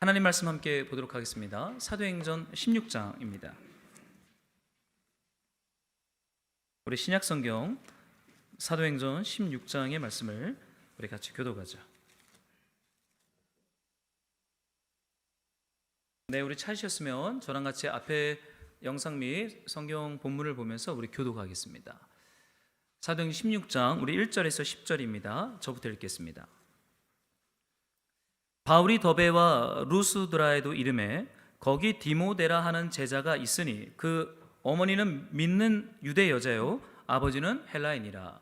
하나님 말씀 함께 보도록 하겠습니다. 사도행전 16장입니다. 우리 신약성경 사도행전 16장의 말씀을 우리 같이 교독하자. 네, 우리 찾으셨으면 저랑 같이 앞에 영상 및 성경 본문을 보면서 우리 교독하겠습니다. 사도행전 16장 우리 1절에서 10절입니다. 저부터 읽겠습니다. 바울이 더베와 루스드라에도 이름에 거기 디모데라 하는 제자가 있으니 그 어머니는 믿는 유대 여자요 아버지는 헬라인이라.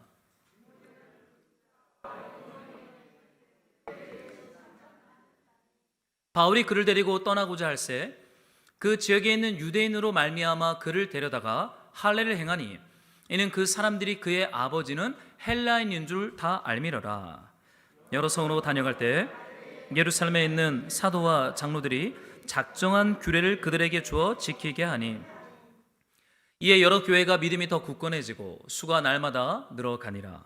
바울이 그를 데리고 떠나고자 할새 그 지역에 있는 유대인으로 말미암아 그를 데려다가 할례를 행하니 이는 그 사람들이 그의 아버지는 헬라인인 줄 다 알미러라. 여러 성으로 다녀갈 때 예루살렘에 있는 사도와 장로들이 작정한 규례를 그들에게 주어 지키게 하니 이에 여러 교회가 믿음이 더 굳건해지고 수가 날마다 늘어가니라.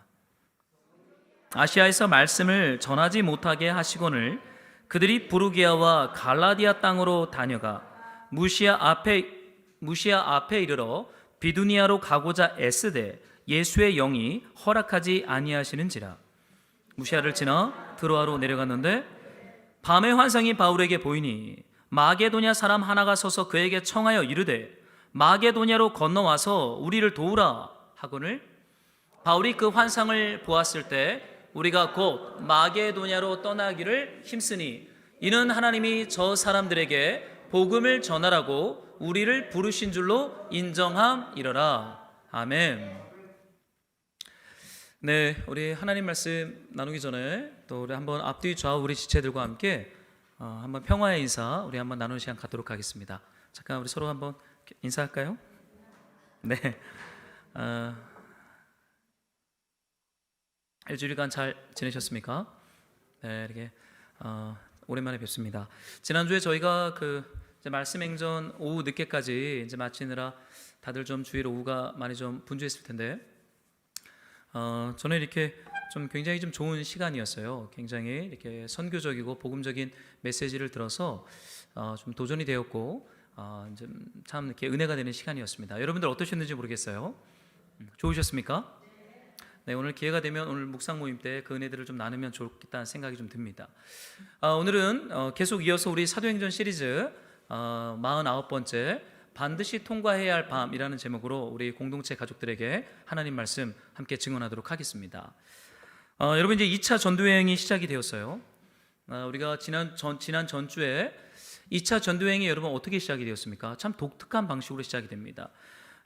아시아에서 말씀을 전하지 못하게 하시거늘 그들이 부르기아와 갈라디아 땅으로 다녀가 무시아 앞에 이르러 비두니아로 가고자 애쓰되 예수의 영이 허락하지 아니하시는지라. 무시아를 지나 드로아로 내려갔는데 밤의 환상이 바울에게 보이니 마게도냐 사람 하나가 서서 그에게 청하여 이르되 마게도냐로 건너와서 우리를 도우라 하거늘 바울이 그 환상을 보았을 때 우리가 곧 마게도냐로 떠나기를 힘쓰니 이는 하나님이 저 사람들에게 복음을 전하라고 우리를 부르신 줄로 인정함이러라. 아멘. 네, 우리 하나님 말씀 나누기 전에 또 우리 한번 앞뒤 좌우 우리 지체들과 함께 한번 평화의 인사 우리 한번 나누는 시간 갖도록 하겠습니다. 잠깐 우리 서로 한번 인사할까요? 네. 일주일간 잘 지내셨습니까? 네, 이렇게 오랜만에 뵙습니다. 지난주에 저희가 이제 말씀 행전 오후 늦게까지 이제 마치느라 다들 좀 주일 오후가 많이 좀 분주했을 텐데 저는 이렇게 좀 굉장히 좀 좋은 시간이었어요. 굉장히 이렇게 선교적이고 복음적인 메시지를 들어서 좀 도전이 되었고 참 이렇게 은혜가 되는 시간이었습니다. 여러분들 어떠셨는지 모르겠어요. 좋으셨습니까? 네, 오늘 기회가 되면 오늘 묵상 모임 때 그 은혜들을 좀 나누면 좋겠다는 생각이 좀 듭니다. 오늘은 계속 이어서 우리 사도행전 시리즈 49번째 반드시 통과해야 할 밤이라는 제목으로 우리 공동체 가족들에게 하나님 말씀 함께 증언하도록 하겠습니다. 여러분 이제 2차 전도여행이 시작이 되었어요. 우리가 지난 전주에 2차 전도여행이 여러분 어떻게 시작이 되었습니까? 참 독특한 방식으로 시작이 됩니다.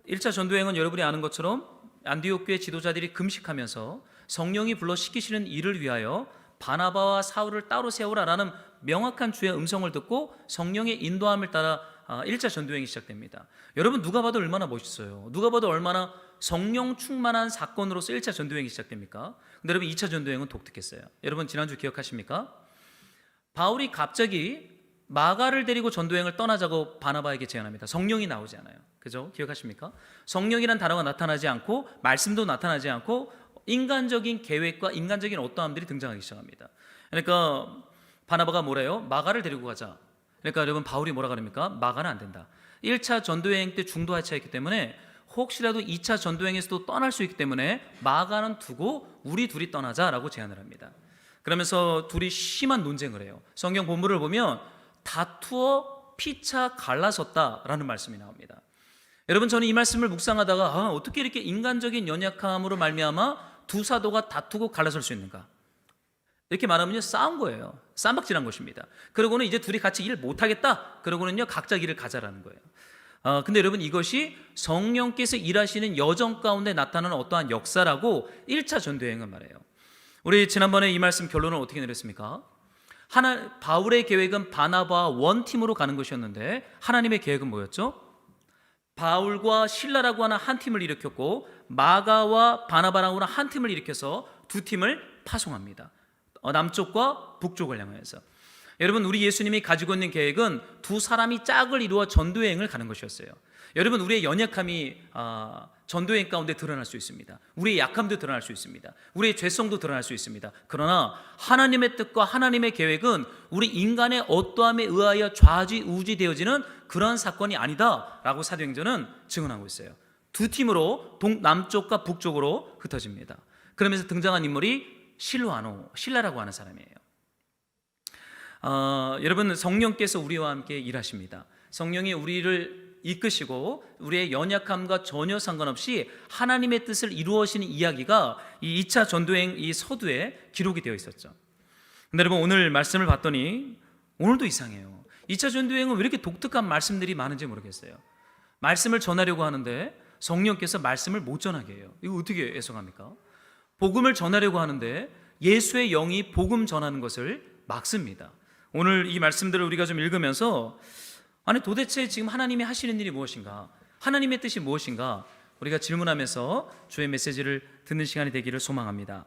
1차 전도여행은 여러분이 아는 것처럼 안디옥 교회 지도자들이 금식하면서 성령이 불러 시키시는 일을 위하여 바나바와 사울을 따로 세우라라는 명확한 주의 음성을 듣고 성령의 인도함을 따라 1차 전도여행이 시작됩니다. 여러분 누가 봐도 얼마나 멋있어요. 누가 봐도 얼마나 성령 충만한 사건으로서 1차 전도여행이 시작됩니까? 근데 여러분 2차 전도여행은 독특했어요. 여러분 지난주 기억하십니까? 바울이 갑자기 마가를 데리고 전도여행을 떠나자고 바나바에게 제안합니다. 성령이 나오지 않아요. 그죠? 기억하십니까? 성령이란 단어가 나타나지 않고 말씀도 나타나지 않고 인간적인 계획과 인간적인 어떠함들이 등장하기 시작합니다. 그러니까 바나바가 뭐래요? 마가를 데리고 가자. 그러니까 여러분 바울이 뭐라 그럽니까? 마가는 안 된다. 1차 전도여행 때 중도 하차했기 때문에 혹시라도 2차 전도여행에서도 떠날 수 있기 때문에 마가는 두고 우리 둘이 떠나자라고 제안을 합니다. 그러면서 둘이 심한 논쟁을 해요. 성경 본문을 보면 다투어 피차 갈라섰다라는 말씀이 나옵니다. 여러분 저는 이 말씀을 묵상하다가 어떻게 이렇게 인간적인 연약함으로 말미암아 두 사도가 다투고 갈라설 수 있는가? 이렇게 말하면요 싸운 거예요. 쌈박질한 것입니다. 그러고는 이제 둘이 같이 일 못하겠다. 그러고는요 각자 길을 가자라는 거예요. 근데 여러분 이것이 성령께서 일하시는 여정 가운데 나타나는 어떠한 역사라고 1차 전도여행은 말해요. 우리 지난번에 이 말씀 결론을 어떻게 내렸습니까? 바울의 계획은 바나바와 원팀으로 가는 것이었는데 하나님의 계획은 뭐였죠? 바울과 실라라고 하는 한 팀을 일으켰고 마가와 바나바라고 하는 한 팀을 일으켜서 두 팀을 파송합니다. 남쪽과 북쪽을 향하여서. 여러분 우리 예수님이 가지고 있는 계획은 두 사람이 짝을 이루어 전도여행을 가는 것이었어요. 여러분 우리의 연약함이 전도행 가운데 드러날 수 있습니다. 우리의 약함도 드러날 수 있습니다. 우리의 죄성도 드러날 수 있습니다. 그러나 하나님의 뜻과 하나님의 계획은 우리 인간의 어떠함에 의하여 좌지우지되어지는 그런 사건이 아니다라고 사도행전은 증언하고 있어요. 두 팀으로 남쪽과 북쪽으로 흩어집니다. 그러면서 등장한 인물이 실라라고 하는 사람이에요. 여러분, 성령께서 우리와 함께 일하십니다. 성령이 우리를 이끄시고 우리의 연약함과 전혀 상관없이 하나님의 뜻을 이루어지는 이야기가 이 2차 전도행 이 서두에 기록이 되어 있었죠. 근데 여러분, 오늘 말씀을 봤더니 오늘도 이상해요. 2차 전도행은 왜 이렇게 독특한 말씀들이 많은지 모르겠어요. 말씀을 전하려고 하는데 성령께서 말씀을 못 전하게 해요. 이거 어떻게 해석합니까? 복음을 전하려고 하는데 예수의 영이 복음 전하는 것을 막습니다. 오늘 이 말씀들을 우리가 좀 읽으면서 아니, 도대체 지금 하나님이 하시는 일이 무엇인가? 하나님의 뜻이 무엇인가? 우리가 질문하면서 주의 메시지를 듣는 시간이 되기를 소망합니다.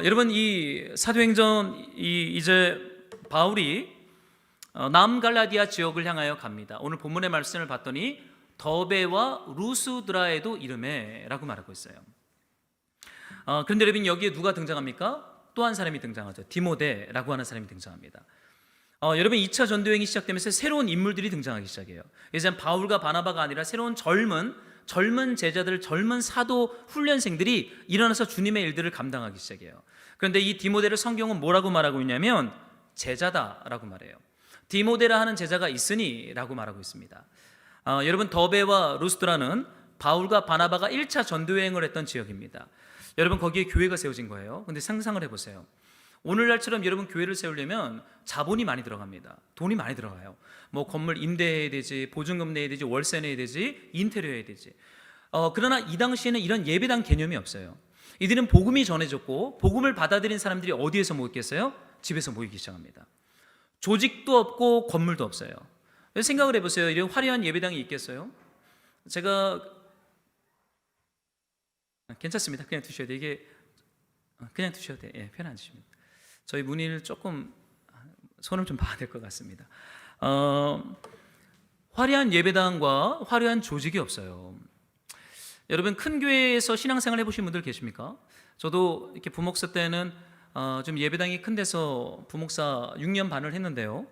여러분, 이 사도행전 이제 바울이 남갈라디아 지역을 향하여 갑니다. 오늘 본문의 말씀을 봤더니 더베와 루스드라에도 이르매라고 말하고 있어요. 그런데 여러분, 여기에 누가 등장합니까? 또 한 사람이 등장하죠. 디모데라고 하는 사람이 등장합니다. 여러분, 2차 전도행이 시작되면서 새로운 인물들이 등장하기 시작해요. 이제 바울과 바나바가 아니라 새로운 젊은 제자들, 젊은 사도 훈련생들이 일어나서 주님의 일들을 감당하기 시작해요. 그런데 이 디모데를 성경은 뭐라고 말하고 있냐면 제자다라고 말해요. 디모데라 하는 제자가 있으니 라고 말하고 있습니다. 여러분, 더베와 루스드라는 바울과 바나바가 1차 전도여행을 했던 지역입니다. 여러분, 거기에 교회가 세워진 거예요. 근데 상상을 해보세요. 오늘날처럼 여러분, 교회를 세우려면 자본이 많이 들어갑니다. 돈이 많이 들어가요. 뭐 건물 임대해야 되지, 보증금 내야 되지, 월세 내야 되지, 인테리어 해야 되지. 그러나 이 당시에는 이런 예배당 개념이 없어요. 이들은 복음이 전해졌고 복음을 받아들인 사람들이 어디에서 모였겠어요? 집에서 모이기 시작합니다. 조직도 없고 건물도 없어요. 생각을 해보세요. 이런 화려한 예배당이 있겠어요? 제가 괜찮습니다. 그냥 두셔야 돼. 이게 그냥 두셔도 돼. 예, 편히 앉으시면. 저희 문의를 조금 손을 좀 봐야 될 것 같습니다. 화려한 예배당과 화려한 조직이 없어요. 여러분, 큰 교회에서 신앙생활 해보신 분들 계십니까? 저도 이렇게 부목사 때는 좀 예배당이 큰 데서 부목사 6년 반을 했는데요.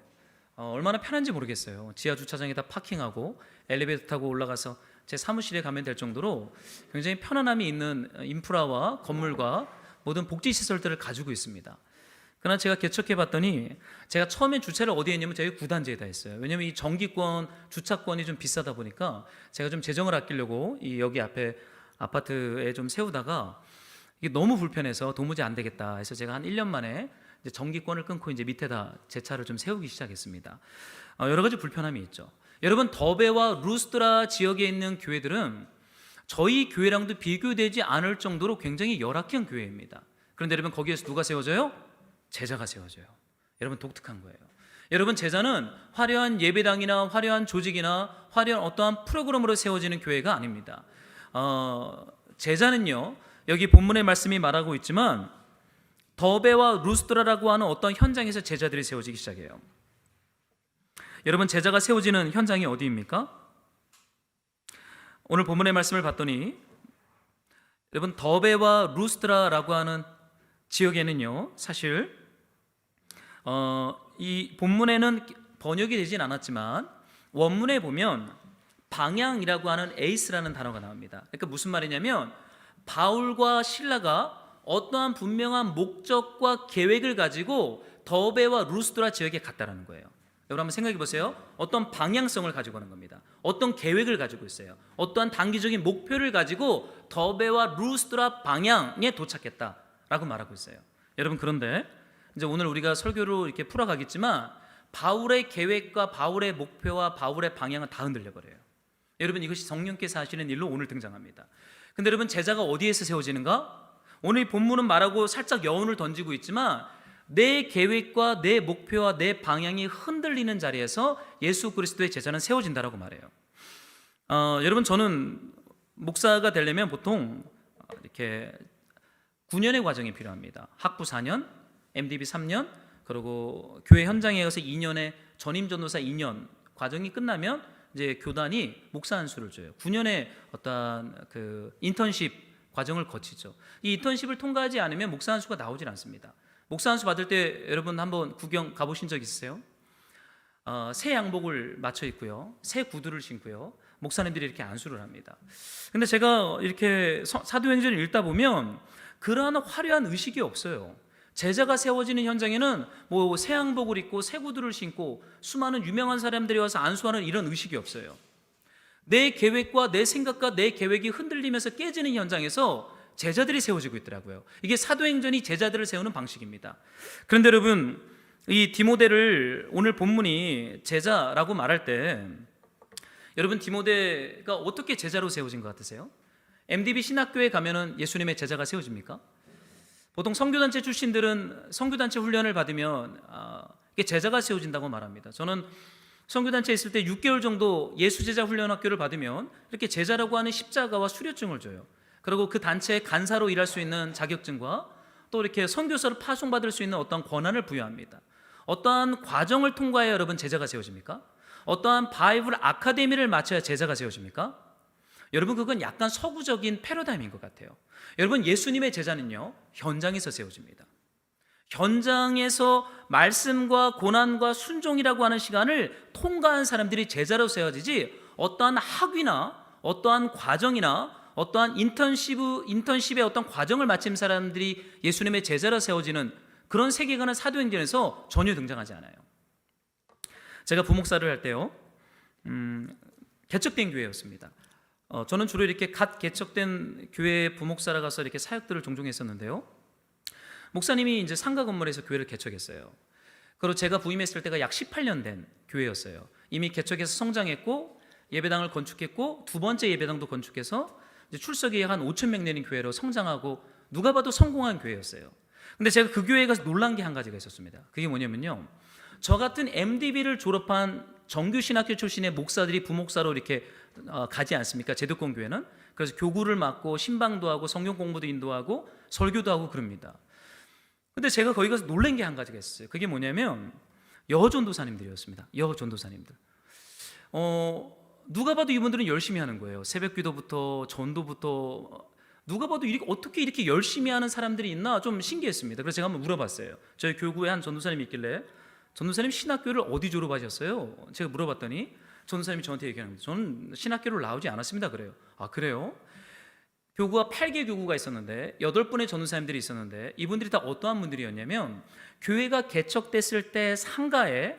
얼마나 편한지 모르겠어요. 지하 주차장에다 파킹하고 엘리베이터 타고 올라가서 제 사무실에 가면 될 정도로 굉장히 편안함이 있는 인프라와 건물과 모든 복지 시설들을 가지고 있습니다. 그러나 제가 개척해 봤더니 제가 처음에 주차를 어디에 했냐면 저희 구단지에다 했어요. 왜냐면 이 정기권, 주차권이 좀 비싸다 보니까 제가 좀 재정을 아끼려고 이 여기 앞에 아파트에 좀 세우다가 이게 너무 불편해서 도무지 안 되겠다 해서 제가 한 1년 만에 이제 정기권을 끊고 이제 밑에다 제 차를 좀 세우기 시작했습니다. 여러 가지 불편함이 있죠. 여러분, 더베와 루스드라 지역에 있는 교회들은 저희 교회랑도 비교되지 않을 정도로 굉장히 열악한 교회입니다. 그런데 여러분, 거기에서 누가 세워져요? 제자가 세워져요. 여러분, 독특한 거예요. 여러분, 제자는 화려한 예배당이나 화려한 조직이나 화려한 어떠한 프로그램으로 세워지는 교회가 아닙니다. 제자는요, 여기 본문의 말씀이 말하고 있지만 더베와 루스드라라고 하는 어떤 현장에서 제자들이 세워지기 시작해요. 여러분, 제자가 세워지는 현장이 어디입니까? 오늘 본문의 말씀을 봤더니 여러분, 더베와 루스드라라고 하는 지역에는요, 사실 이 본문에는 번역이 되진 않았지만 원문에 보면 방향이라고 하는 에이스라는 단어가 나옵니다. 그러니까 무슨 말이냐면 바울과 실라가 어떠한 분명한 목적과 계획을 가지고 더베와 루스드라 지역에 갔다라는 거예요. 여러분, 한번 생각해 보세요. 어떤 방향성을 가지고 오는 겁니다. 어떤 계획을 가지고 있어요. 어떠한 단기적인 목표를 가지고 더베와 루스드라 방향에 도착했다라고 말하고 있어요. 여러분, 그런데 이제 오늘 우리가 설교로 이렇게 풀어가겠지만 바울의 계획과 바울의 목표와 바울의 방향은 다 흔들려 버려요. 여러분, 이것이 성령께서 하시는 일로 오늘 등장합니다. 근데 여러분, 제자가 어디에서 세워지는가? 오늘 본문은 말하고 살짝 여운을 던지고 있지만 내 계획과 내 목표와 내 방향이 흔들리는 자리에서 예수 그리스도의 제자는 세워진다라고 말해요. 여러분, 저는 목사가 되려면 보통 이렇게 9년의 과정이 필요합니다. 학부 4년, MDB 3년, 그리고 교회 현장에 가서 2년의 전임 전도사 2년 과정이 끝나면 이제 교단이 목사 한 수를 줘요. 9년의 어떤 그 인턴십 과정을 거치죠. 이 인턴십을 통과하지 않으면 목사 한 수가 나오질 않습니다. 목사 한 수 받을 때 여러분 한번 구경 가보신 적 있으세요? 새 양복을 맞춰 입고요, 새 구두를 신고요, 목사님들이 이렇게 안수를 합니다. 근데 제가 이렇게 사도행전을 읽다 보면 그러한 화려한 의식이 없어요. 제자가 세워지는 현장에는 뭐 새 양복을 입고 새 구두를 신고 수많은 유명한 사람들이 와서 안수하는 이런 의식이 없어요. 내 계획과 내 생각과 내 계획이 흔들리면서 깨지는 현장에서 제자들이 세워지고 있더라고요. 이게 사도행전이 제자들을 세우는 방식입니다. 그런데 여러분, 이 디모데를 오늘 본문이 제자라고 말할 때 여러분, 디모데가 어떻게 제자로 세워진 것 같으세요? MDB 신학교에 가면은 예수님의 제자가 세워집니까? 보통 선교단체 출신들은 선교단체 훈련을 받으면 이게 제자가 세워진다고 말합니다. 저는 선교단체에 있을 때 6개월 정도 예수제자 훈련학교를 받으면 이렇게 제자라고 하는 십자가와 수료증을 줘요. 그리고 그 단체의 간사로 일할 수 있는 자격증과 또 이렇게 선교사를 파송받을 수 있는 어떠한 권한을 부여합니다. 어떠한 과정을 통과해야 여러분 제자가 세워집니까? 어떠한 바이블 아카데미를 마쳐야 제자가 세워집니까? 여러분, 그건 약간 서구적인 패러다임인 것 같아요. 여러분, 예수님의 제자는요, 현장에서 세워집니다. 현장에서 말씀과 고난과 순종이라고 하는 시간을 통과한 사람들이 제자로 세워지지, 어떠한 학위나 어떠한 과정이나 어떠한 인턴십의 어떤 과정을 마친 사람들이 예수님의 제자로 세워지는 그런 세계관은 사도행전에서 전혀 등장하지 않아요. 제가 부목사를 할 때요, 개척된 교회였습니다. 저는 주로 이렇게 갓 개척된 교회에 부목사라 가서 이렇게 사역들을 종종 했었는데요, 목사님이 이제 상가 건물에서 교회를 개척했어요. 그리고 제가 부임했을 때가 약 18년 된 교회였어요. 이미 개척해서 성장했고 예배당을 건축했고 두 번째 예배당도 건축해서 이제 출석이 한 5,000명 되는 교회로 성장하고 누가 봐도 성공한 교회였어요. 근데 제가 그 교회에 가서 놀란 게 한 가지가 있었습니다. 그게 뭐냐면요, 저 같은 MDB를 졸업한 정규신학교 출신의 목사들이 부목사로 이렇게 가지 않습니까? 제도권 교회는. 그래서 교구를 맡고 신방도 하고 성경 공부도 인도하고 설교도 하고 그럽니다. 근데 제가 거기 가서 놀란 게 한 가지가 있었어요. 그게 뭐냐면 여전도사님들이었습니다. 여전도사님들. 누가 봐도 이분들은 열심히 하는 거예요. 새벽기도부터 전도부터 누가 봐도 어떻게 이렇게 열심히 하는 사람들이 있나 좀 신기했습니다. 그래서 제가 한번 물어봤어요. 저희 교구에 한 전도사님이 있길래, 전도사님 신학교를 어디 졸업하셨어요? 제가 물어봤더니 전도사님이 저한테 얘기하는 거예요. 저는 신학교를 나오지 않았습니다. 그래요. 아, 그래요? 교구가 8개 교구가 있었는데 8분의 전도사님들이 있었는데 이분들이 다 어떠한 분들이었냐면, 교회가 개척됐을 때 상가에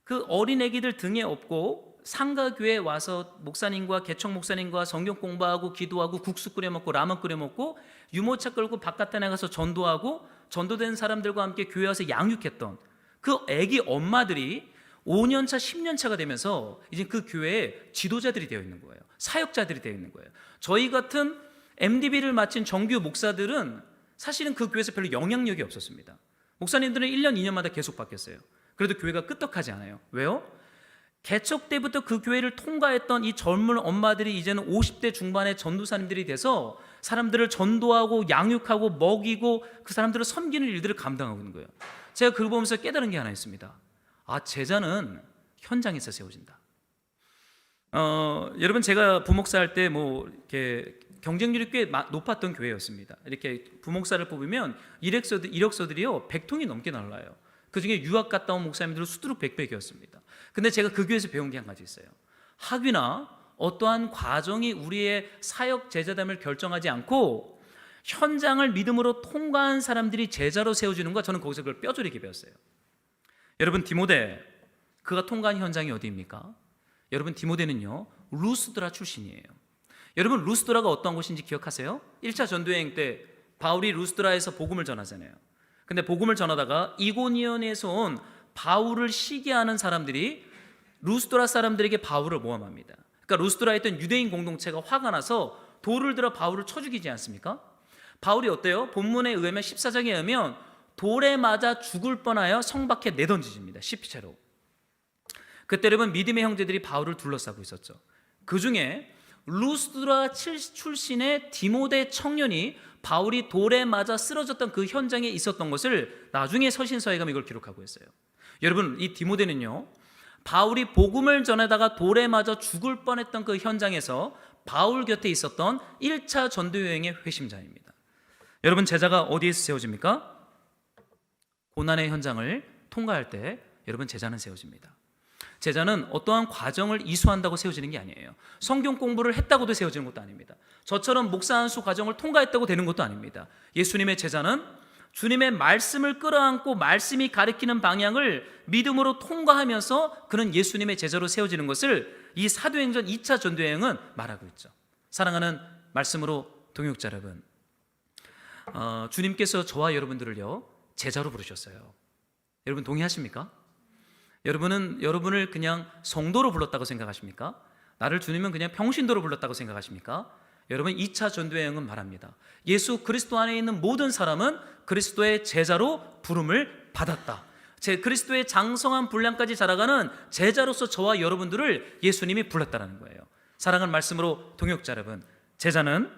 그 어린 애기들 등에 업고 상가교회에 와서 목사님과 개척 목사님과 성경 공부하고 기도하고 국수 끓여 먹고 라면 끓여 먹고 유모차 끌고 바깥에 나가서 전도하고 전도된 사람들과 함께 교회 와서 양육했던 그 애기 엄마들이 5년차 10년차가 되면서 이제 그 교회에 지도자들이 되어 있는 거예요. 사역자들이 되어 있는 거예요. 저희 같은 MDB를 마친 정규 목사들은 사실은 그 교회에서 별로 영향력이 없었습니다. 목사님들은 1년 2년마다 계속 바뀌었어요. 그래도 교회가 끄떡하지 않아요. 왜요? 개척 때부터 그 교회를 통과했던 이 젊은 엄마들이 이제는 50대 중반의 전도사님들이 돼서 사람들을 전도하고 양육하고 먹이고 그 사람들을 섬기는 일들을 감당하고 있는 거예요. 제가 그걸 보면서 깨달은 게 하나 있습니다. 아, 제자는 현장에서 세워진다. 여러분, 제가 부목사 할 때 뭐 이렇게 경쟁률이 꽤 높았던 교회였습니다. 이렇게 부목사를 뽑으면 이력서들이요 100통이 넘게 날라요. 그 중에 유학 갔다 온 목사님들은 수두룩 100백이었습니다. 근데 제가 그 교회에서 배운 게 한 가지 있어요. 학위나 어떠한 과정이 우리의 사역 제자됨을 결정하지 않고 현장을 믿음으로 통과한 사람들이 제자로 세워지는 거, 저는 거기서 그걸 뼈저리게 배웠어요. 여러분, 디모데, 그가 통과한 현장이 어디입니까? 여러분, 디모데는요 루스드라 출신이에요. 여러분, 루스드라가 어떠한 곳인지 기억하세요? 1차 전도여행 때 바울이 루스드라에서 복음을 전하잖아요. 근데 복음을 전하다가 이고니온에서 온 바울을 시기하는 사람들이 루스드라 사람들에게 바울을 모함합니다. 그러니까 루스드라에 있던 유대인 공동체가 화가 나서 돌을 들어 바울을 쳐 죽이지 않습니까? 바울이 어때요? 본문에 의하면 14장에 의하면 돌에 맞아 죽을 뻔하여 성 밖에 내던지집니다. 시피채로. 그때 여러분, 믿음의 형제들이 바울을 둘러싸고 있었죠. 그 중에 루스드라 출신의 디모데 청년이 바울이 돌에 맞아 쓰러졌던 그 현장에 있었던 것을 나중에 서신서에 가면 이걸 기록하고 있어요. 여러분, 이 디모데는요 바울이 복음을 전하다가 돌에 맞아 죽을 뻔했던 그 현장에서 바울 곁에 있었던 1차 전도 여행의 회심자입니다. 여러분, 제자가 어디에서 세워집니까? 고난의 현장을 통과할 때 여러분, 제자는 세워집니다. 제자는 어떠한 과정을 이수한다고 세워지는 게 아니에요. 성경 공부를 했다고도 세워지는 것도 아닙니다. 저처럼 목사 한 수 과정을 통과했다고 되는 것도 아닙니다. 예수님의 제자는 주님의 말씀을 끌어안고 말씀이 가리키는 방향을 믿음으로 통과하면서 그는 예수님의 제자로 세워지는 것을 이 사도행전 2차 전도여행은 말하고 있죠. 사랑하는 말씀으로 동역자 여러분, 주님께서 저와 여러분들을요 제자로 부르셨어요. 여러분 동의하십니까? 여러분을 그냥 성도로 불렀다고 생각하십니까? 나를 주님은 그냥 평신도로 불렀다고 생각하십니까? 여러분, 2차 전도여행은 말합니다. 예수 그리스도 안에 있는 모든 사람은 그리스도의 제자로 부름을 받았다. 그리스도의 장성한 분량까지 자라가는 제자로서 저와 여러분들을 예수님이 불렀다는 거예요. 사랑하는 말씀으로 동역자 여러분, 제자는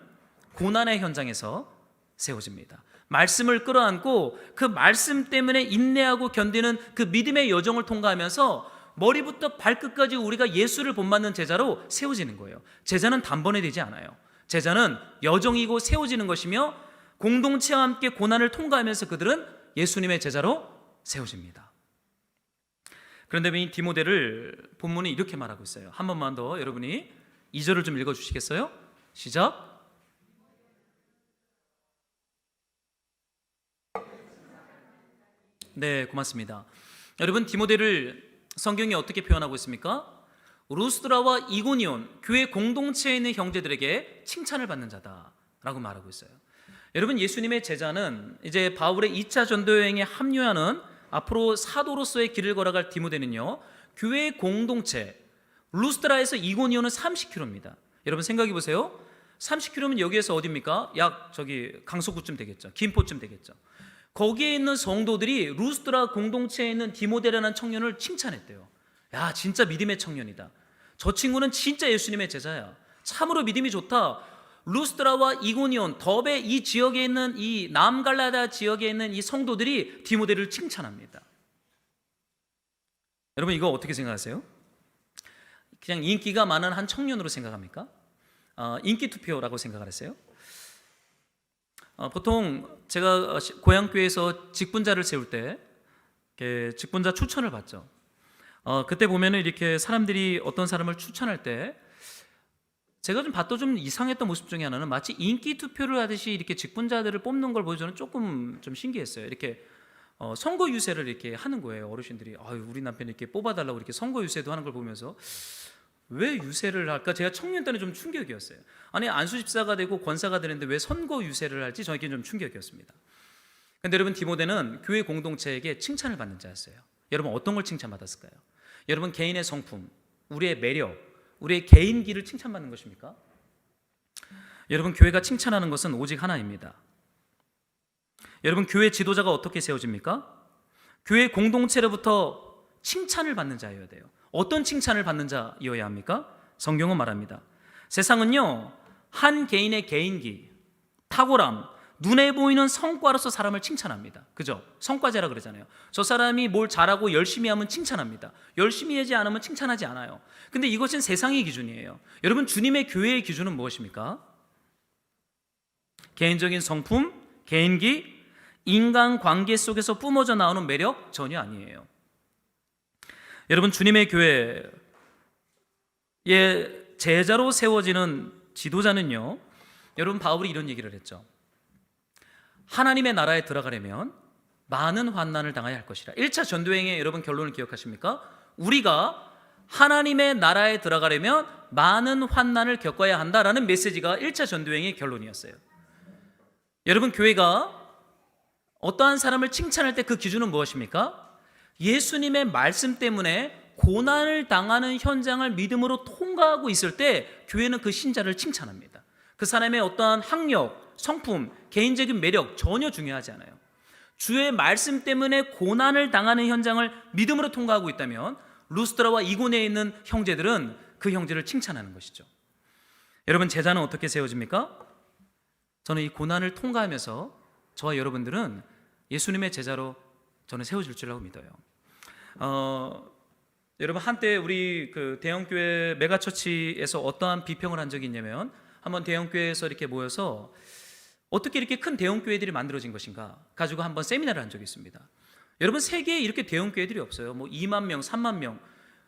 고난의 현장에서 세워집니다. 말씀을 끌어안고 그 말씀 때문에 인내하고 견디는 그 믿음의 여정을 통과하면서 머리부터 발끝까지 우리가 예수를 본받는 제자로 세워지는 거예요. 제자는 단번에 되지 않아요. 제자는 여정이고 세워지는 것이며 공동체와 함께 고난을 통과하면서 그들은 예수님의 제자로 세워집니다. 그런데 이 디모데를 본문이 이렇게 말하고 있어요. 한 번만 더 여러분이 2절을 좀 읽어주시겠어요? 시작. 네, 고맙습니다. 여러분, 디모데를 성경이 어떻게 표현하고 있습니까? 루스드라와 이고니온 교회 공동체에 있는 형제들에게 칭찬을 받는 자다라고 말하고 있어요. 여러분, 예수님의 제자는 이제 바울의 2차 전도 여행에 합류하는 앞으로 사도로서의 길을 걸어갈 디모데는요, 교회 공동체 루스드라에서 이고니온은 30km입니다. 여러분 생각해 보세요. 30km면 여기에서 어디입니까? 약 강서구쯤 되겠죠. 김포쯤 되겠죠. 거기에 있는 성도들이 루스드라 공동체에 있는 디모데라는 청년을 칭찬했대요. 야, 진짜 믿음의 청년이다. 저 친구는 진짜 예수님의 제자야. 참으로 믿음이 좋다. 루스드라와 이고니온, 더베 이 지역에 있는 이 남갈라다 지역에 있는 이 성도들이 디모데를 칭찬합니다. 여러분, 이거 어떻게 생각하세요? 그냥 인기가 많은 한 청년으로 생각합니까? 인기 투표라고 생각하세요? 보통 제가 고향교회에서 직분자를 세울 때 직분자 추천을 받죠. 그때 보면은 이렇게 사람들이 어떤 사람을 추천할 때 제가 좀 봤던 좀 이상했던 모습 중에 하나는 마치 인기 투표를 하듯이 이렇게 직분자들을 뽑는 걸 보여 저는 조금 좀 신기했어요. 이렇게 선거 유세를 이렇게 하는 거예요. 어르신들이 우리 남편이 이렇게 뽑아달라고 이렇게 선거 유세도 하는 걸 보면서 왜 유세를 할까? 제가 청년 때는 좀 충격이었어요. 아니, 안수집사가 되고 권사가 되는데 왜 선거 유세를 할지 저에게 좀 충격이었습니다. 그런데 여러분, 디모데는 교회 공동체에게 칭찬을 받는 자였어요. 여러분, 어떤 걸 칭찬받았을까요? 여러분, 개인의 성품, 우리의 매력, 우리의 개인기를 칭찬받는 것입니까? 여러분, 교회가 칭찬하는 것은 오직 하나입니다. 여러분, 교회 지도자가 어떻게 세워집니까? 교회 공동체로부터 칭찬을 받는 자여야 돼요. 어떤 칭찬을 받는 자여야 합니까? 성경은 말합니다. 세상은요, 한 개인의 개인기, 탁월함, 눈에 보이는 성과로서 사람을 칭찬합니다. 그죠? 성과제라 그러잖아요. 저 사람이 뭘 잘하고 열심히 하면 칭찬합니다. 열심히 하지 않으면 칭찬하지 않아요. 근데 이것은 세상의 기준이에요. 여러분, 주님의 교회의 기준은 무엇입니까? 개인적인 성품, 개인기, 인간관계 속에서 뿜어져 나오는 매력 전혀 아니에요. 여러분, 주님의 교회의 제자로 세워지는 지도자는요, 여러분, 바울이 이런 얘기를 했죠. 하나님의 나라에 들어가려면 많은 환난을 당해야 할 것이라. 1차 전도여행의 여러분 결론을 기억하십니까? 우리가 하나님의 나라에 들어가려면 많은 환난을 겪어야 한다라는 메시지가 1차 전도여행의 결론이었어요. 여러분, 교회가 어떠한 사람을 칭찬할 때 그 기준은 무엇입니까? 예수님의 말씀 때문에 고난을 당하는 현장을 믿음으로 통과하고 있을 때 교회는 그 신자를 칭찬합니다. 그 사람의 어떠한 학력, 성품, 개인적인 매력 전혀 중요하지 않아요. 주의 말씀 때문에 고난을 당하는 현장을 믿음으로 통과하고 있다면 루스드라와 이고니온에 있는 형제들은 그 형제를 칭찬하는 것이죠. 여러분, 제자는 어떻게 세워집니까? 저는 이 고난을 통과하면서 저와 여러분들은 예수님의 제자로 저는 세워질 줄라고 믿어요. 여러분, 한때 우리 그 대형교회 메가처치에서 어떠한 비평을 한 적이 있냐면, 한번 대형교회에서 이렇게 모여서 어떻게 이렇게 큰 대형교회들이 만들어진 것인가 가지고 한번 세미나를 한 적이 있습니다. 여러분, 세계에 이렇게 대형교회들이 없어요. 뭐 2만 명, 3만 명,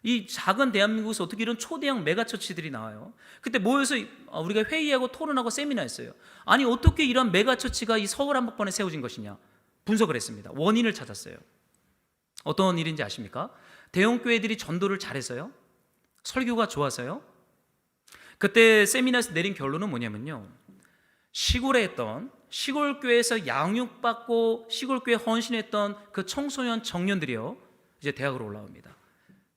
이 작은 대한민국에서 어떻게 이런 초대형 메가처치들이 나와요? 그때 모여서 우리가 회의하고 토론하고 세미나했어요. 아니, 어떻게 이런 메가처치가 이 서울 한복판에 세워진 것이냐 분석을 했습니다. 원인을 찾았어요. 어떤 일인지 아십니까? 대형교회들이 전도를 잘해서요? 설교가 좋아서요? 그때 세미나에서 내린 결론은 뭐냐면요, 시골에 했던, 시골교회에서 양육받고 시골교회 헌신했던 그 청소년 청년들이요, 이제 대학으로 올라옵니다.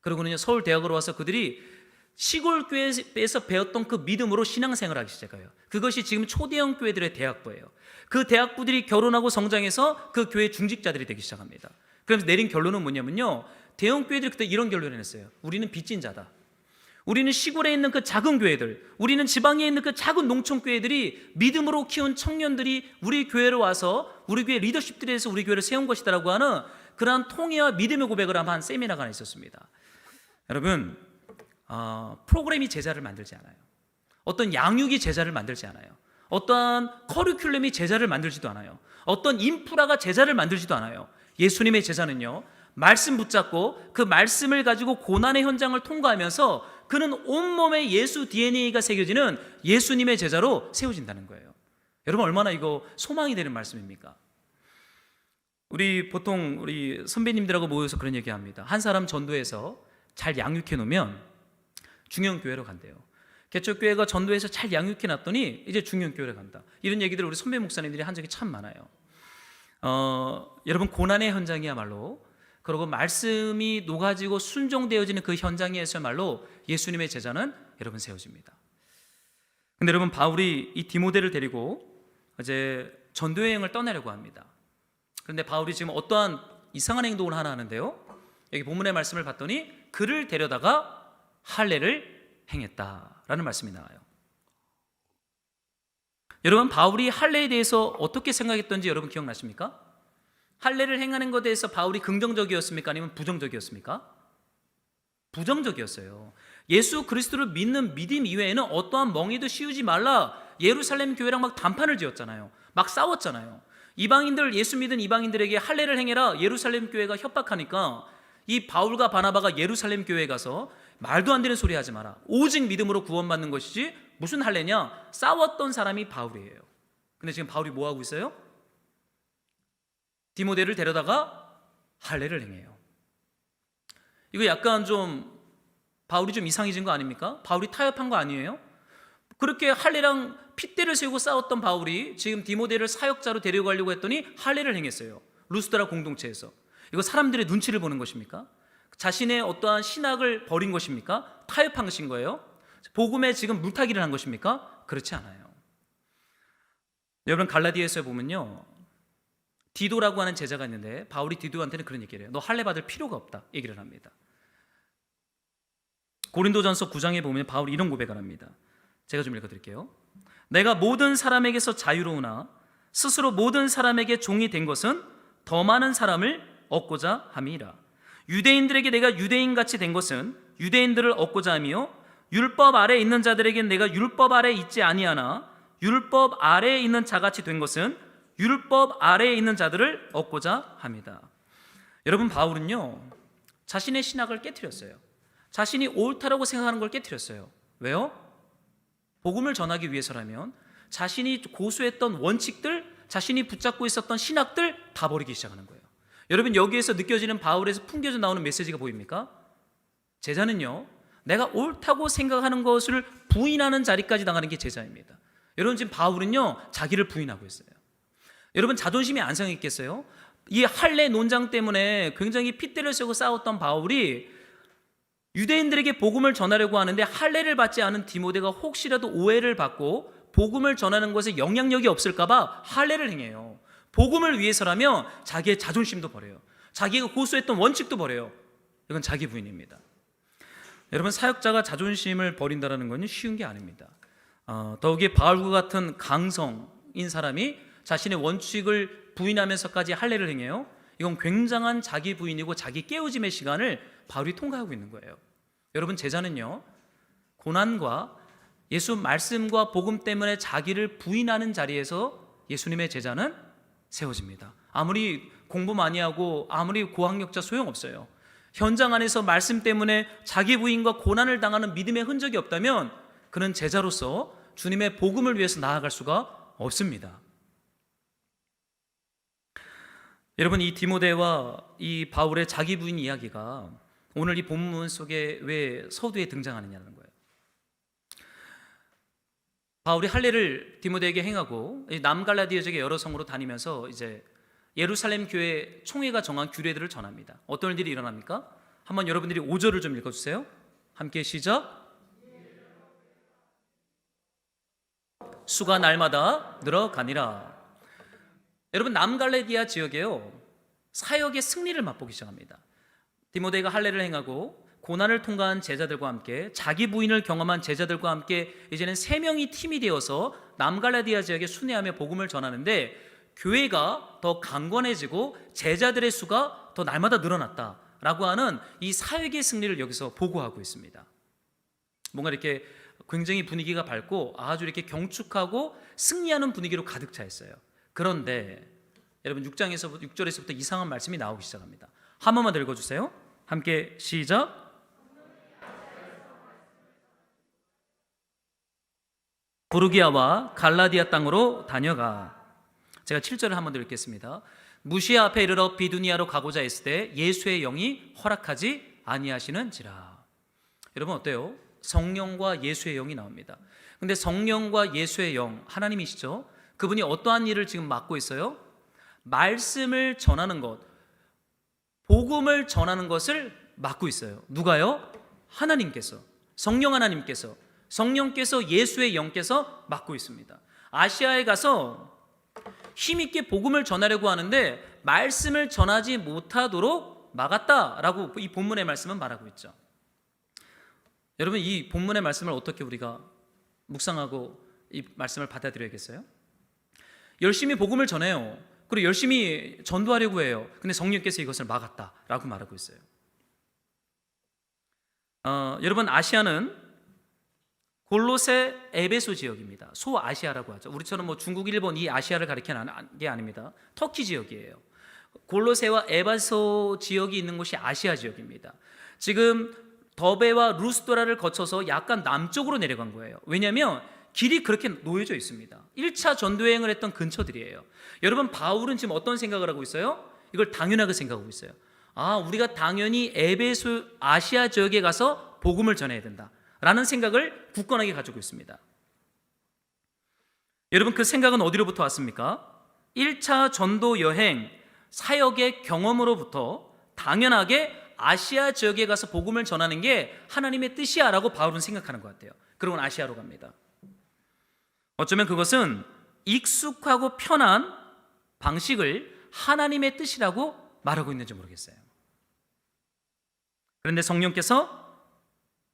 그러고는 서울 대학으로 와서 그들이 시골교회에서 배웠던 그 믿음으로 신앙생활을 하기 시작해요. 그것이 지금 초대형 교회들의 대학부예요. 그 대학부들이 결혼하고 성장해서 그 교회 중직자들이 되기 시작합니다. 그래서 내린 결론은 뭐냐면요, 대형 교회들이 그때 이런 결론을 냈어요. 우리는 빚진 자다. 우리는 시골에 있는 그 작은 교회들, 우리는 지방에 있는 그 작은 농촌 교회들이 믿음으로 키운 청년들이 우리 교회로 와서 우리 교회 리더십들에서 우리 교회를 세운 것이다라고 하는 그러한 통해와 믿음의 고백을 한 세미나가 하나 있었습니다. 여러분, 프로그램이 제자를 만들지 않아요. 어떤 양육이 제자를 만들지 않아요. 어떠한 커리큘럼이 제자를 만들지도 않아요. 어떤 인프라가 제자를 만들지도 않아요. 예수님의 제자는요, 말씀 붙잡고 그 말씀을 가지고 고난의 현장을 통과하면서 그는 온몸에 예수 DNA가 새겨지는 예수님의 제자로 세워진다는 거예요. 여러분, 얼마나 이거 소망이 되는 말씀입니까? 보통 우리 선배님들하고 모여서 그런 얘기합니다. 한 사람 전도해서 잘 양육해 놓으면 중형교회로 간대요. 개척교회가 전도해서 잘 양육해 놨더니 이제 중형교회로 간다. 이런 얘기들을 우리 선배 목사님들이 한 적이 참 많아요. 여러분, 고난의 현장이야말로, 그리고 말씀이 녹아지고 순종되어지는 그 현장에서야말로 예수님의 제자는 여러분 세워집니다. 근데 여러분, 바울이 이 디모데를 데리고 이제 전도 여행을 떠나려고 합니다. 그런데 바울이 지금 어떠한 이상한 행동을 하나 하는데요, 여기 본문의 말씀을 봤더니 그를 데려다가 할례를 행했다라는 말씀이 나와요. 여러분, 바울이 할례에 대해서 어떻게 생각했던지 여러분 기억나십니까? 할례를 행하는 것에 대해서 바울이 긍정적이었습니까? 아니면 부정적이었습니까? 부정적이었어요. 예수 그리스도를 믿는 믿음 이외에는 어떠한 멍에도 씌우지 말라, 예루살렘 교회랑 막 단판을 지었잖아요. 막 싸웠잖아요. 이방인들, 예수 믿은 이방인들에게 할례를 행해라, 예루살렘 교회가 협박하니까 이 바울과 바나바가 예루살렘 교회에 가서 말도 안 되는 소리 하지 마라, 오직 믿음으로 구원받는 것이지 무슨 할례냐, 싸웠던 사람이 바울이에요. 근데 지금 바울이 뭐 하고 있어요? 디모데를 데려다가 할례를 행해요. 이거 약간 좀 바울이 좀 이상해진 거 아닙니까? 바울이 타협한 거 아니에요? 그렇게 할례랑 핏대를 세우고 싸웠던 바울이 지금 디모데를 사역자로 데려가려고 했더니 할례를 행했어요. 루스드라 공동체에서. 이거 사람들의 눈치를 보는 것입니까? 자신의 어떠한 신학을 버린 것입니까? 타협한 것인 거예요? 복음에 지금 물타기를 한 것입니까? 그렇지 않아요. 여러분, 갈라디아서에 보면요, 디도라고 하는 제자가 있는데 바울이 디도한테는 그런 얘기를 해요. 너 할례 받을 필요가 없다 얘기를 합니다. 고린도전서 9장에 보면 바울이 이런 고백을 합니다. 제가 좀 읽어드릴게요. 내가 모든 사람에게서 자유로우나 스스로 모든 사람에게 종이 된 것은 더 많은 사람을 얻고자 함이라. 유대인들에게 내가 유대인같이 된 것은 유대인들을 얻고자 함이요, 율법 아래에 있는 자들에게 내가 율법 아래에 있지 아니하나 율법 아래에 있는 자같이 된 것은 율법 아래에 있는 자들을 얻고자 합니다. 여러분, 바울은요, 자신의 신학을 깨트렸어요. 자신이 옳다라고 생각하는 걸 깨트렸어요. 왜요? 복음을 전하기 위해서라면 자신이 고수했던 원칙들, 자신이 붙잡고 있었던 신학들 다 버리기 시작하는 거예요. 여러분, 여기에서 느껴지는 바울에서 풍겨져 나오는 메시지가 보입니까? 제자는요, 내가 옳다고 생각하는 것을 부인하는 자리까지 나가는 게 제자입니다. 여러분, 지금 바울은요, 자기를 부인하고 있어요. 여러분, 자존심이 안 상했겠어요? 이 할례 논장 때문에 굉장히 핏대를 세우고 싸웠던 바울이 유대인들에게 복음을 전하려고 하는데 할례를 받지 않은 디모데가 혹시라도 오해를 받고 복음을 전하는 것에 영향력이 없을까 봐 할례를 행해요. 복음을 위해서라면 자기의 자존심도 버려요. 자기가 고수했던 원칙도 버려요. 이건 자기 부인입니다. 여러분, 사역자가 자존심을 버린다는 건 쉬운 게 아닙니다. 더욱이 바울과 같은 강성인 사람이 자신의 원칙을 부인하면서까지 할례를 행해요. 이건 굉장한 자기 부인이고 자기 깨우침의 시간을 바울이 통과하고 있는 거예요. 여러분, 제자는요, 고난과 예수 말씀과 복음 때문에 자기를 부인하는 자리에서 예수님의 제자는 세워집니다. 아무리 공부 많이 하고 아무리 고학력자 소용없어요. 현장 안에서 말씀 때문에 자기 부인과 고난을 당하는 믿음의 흔적이 없다면 그는 제자로서 주님의 복음을 위해서 나아갈 수가 없습니다. 여러분, 이 디모데와 이 바울의 자기 부인 이야기가 오늘 이 본문 속에 왜 서두에 등장하느냐는 거예요. 바울이 할례를 디모데에게 행하고 남갈라디아 지역의 여러 성으로 다니면서 이제 예루살렘 교회 총회가 정한 규례들을 전합니다. 어떤 일들이 일어납니까? 한번 여러분들이 5절을 좀 읽어주세요. 함께 시작. 수가 날마다 늘어가니라. 여러분, 남갈라디아 지역에요, 사역의 승리를 맛보기 시작합니다. 디모데가 할례를 행하고 고난을 통과한 제자들과 함께, 자기 부인을 경험한 제자들과 함께 이제는 3명이 팀이 되어서 남갈라디아 지역에 순회하며 복음을 전하는데, 교회가 더 강건해지고 제자들의 수가 더 날마다 늘어났다라고 하는 이 사역의 승리를 여기서 보고하고 있습니다. 뭔가 이렇게 굉장히 분위기가 밝고 아주 이렇게 경축하고 승리하는 분위기로 가득 차 있어요. 그런데 여러분, 6절에서부터 이상한 말씀이 나오기 시작합니다. 한 번만 더 읽어주세요. 함께 시작. 부르기아와 갈라디아 땅으로 다녀가. 제가 7절을 한 번 더 읽겠습니다. 무시아 앞에 이르러 비두니아로 가고자 했을 때 예수의 영이 허락하지 아니하시는지라. 여러분, 어때요? 성령과 예수의 영이 나옵니다. 근데 성령과 예수의 영, 하나님이시죠? 그분이 어떠한 일을 지금 맡고 있어요? 말씀을 전하는 것, 복음을 전하는 것을 맡고 있어요. 누가요? 하나님께서, 성령 하나님께서, 성령께서, 예수의 영께서 맡고 있습니다. 아시아에 가서 힘있게 복음을 전하려고 하는데 말씀을 전하지 못하도록 막았다라고 이 본문의 말씀은 말하고 있죠. 여러분, 이 본문의 말씀을 어떻게 우리가 묵상하고 이 말씀을 받아들여야겠어요? 열심히 복음을 전해요. 그리고 열심히 전도하려고 해요. 근데 성령께서 이것을 막았다라고 말하고 있어요. 여러분, 아시아는 골로새 에베소 지역입니다. 소아시아라고 하죠. 우리처럼 뭐 중국, 일본 이 아시아를 가리키는 게 아닙니다. 터키 지역이에요. 골로새와 에베소 지역이 있는 곳이 아시아 지역입니다. 지금 더베와 루스도라를 거쳐서 약간 남쪽으로 내려간 거예요. 왜냐하면 길이 그렇게 놓여져 있습니다. 1차 전도여행을 했던 근처들이에요. 여러분, 바울은 지금 어떤 생각을 하고 있어요? 이걸 당연하게 생각하고 있어요. 우리가 당연히 에베소 아시아 지역에 가서 복음을 전해야 된다 라는 생각을 굳건하게 가지고 있습니다. 여러분, 그 생각은 어디로부터 왔습니까? 1차 전도 여행 사역의 경험으로부터 당연하게 아시아 지역에 가서 복음을 전하는 게 하나님의 뜻이야 라고 바울은 생각하는 것 같아요. 그러고는 아시아로 갑니다. 어쩌면 그것은 익숙하고 편한 방식을 하나님의 뜻이라고 말하고 있는지 모르겠어요. 그런데 성령께서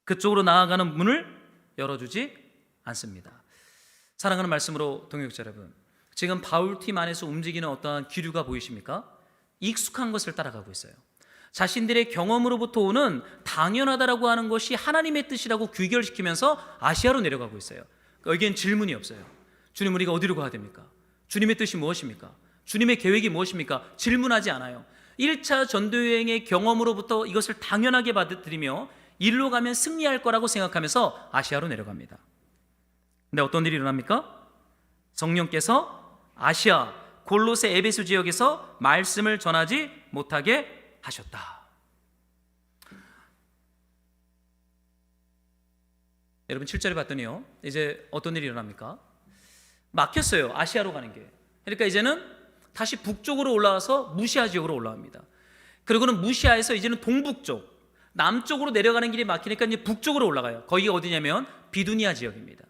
그쪽으로 나아가는 문을 열어주지 않습니다. 사랑하는 말씀으로 동역자 여러분, 지금 바울팀 안에서 움직이는 어떠한 기류가 보이십니까? 익숙한 것을 따라가고 있어요. 자신들의 경험으로부터 오는 당연하다라고 하는 것이 하나님의 뜻이라고 귀결시키면서 아시아로 내려가고 있어요. 여기엔 질문이 없어요. 주님, 우리가 어디로 가야 됩니까? 주님의 뜻이 무엇입니까? 주님의 계획이 무엇입니까? 질문하지 않아요. 1차 전도여행의 경험으로부터 이것을 당연하게 받아들이며 일로 가면 승리할 거라고 생각하면서 아시아로 내려갑니다. 근데 어떤 일이 일어납니까? 성령께서 아시아 골로새 에베소 지역에서 말씀을 전하지 못하게 하셨다. 여러분, 7절에 봤더니요, 이제 어떤 일이 일어납니까? 막혔어요. 아시아로 가는 게. 그러니까 이제는 다시 북쪽으로 올라와서 무시아 지역으로 올라옵니다. 그리고는 무시아에서 이제는 동북쪽, 남쪽으로 내려가는 길이 막히니까 이제 북쪽으로 올라가요. 거기가 어디냐면 비두니아 지역입니다.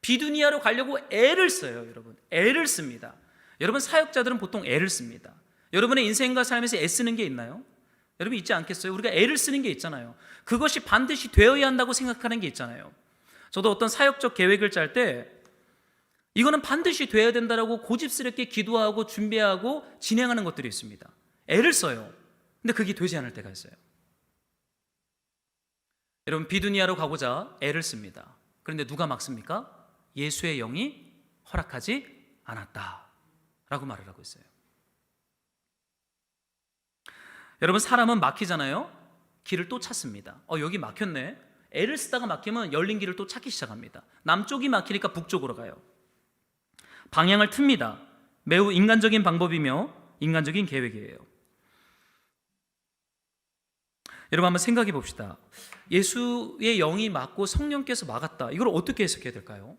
비두니아로 가려고 애를 써요. 여러분, 애를 씁니다. 여러분, 사역자들은 보통 애를 씁니다. 여러분의 인생과 삶에서 애쓰는 게 있나요? 여러분, 있지 않겠어요? 우리가 애를 쓰는 게 있잖아요. 그것이 반드시 되어야 한다고 생각하는 게 있잖아요. 저도 어떤 사역적 계획을 짤 때 이거는 반드시 돼야 된다라고 고집스럽게 기도하고 준비하고 진행하는 것들이 있습니다. 애를 써요. 근데 그게 되지 않을 때가 있어요. 여러분, 비두니아로 가고자 애를 씁니다. 그런데 누가 막습니까? 예수의 영이 허락하지 않았다 라고 말을 하고 있어요. 여러분, 사람은 막히잖아요. 길을 또 찾습니다. 여기 막혔네. 애를 쓰다가 막히면 열린 길을 또 찾기 시작합니다. 남쪽이 막히니까 북쪽으로 가요. 방향을 틉니다. 매우 인간적인 방법이며 인간적인 계획이에요. 여러분, 한번 생각해 봅시다. 예수의 영이 막고 성령께서 막았다. 이걸 어떻게 해석해야 될까요?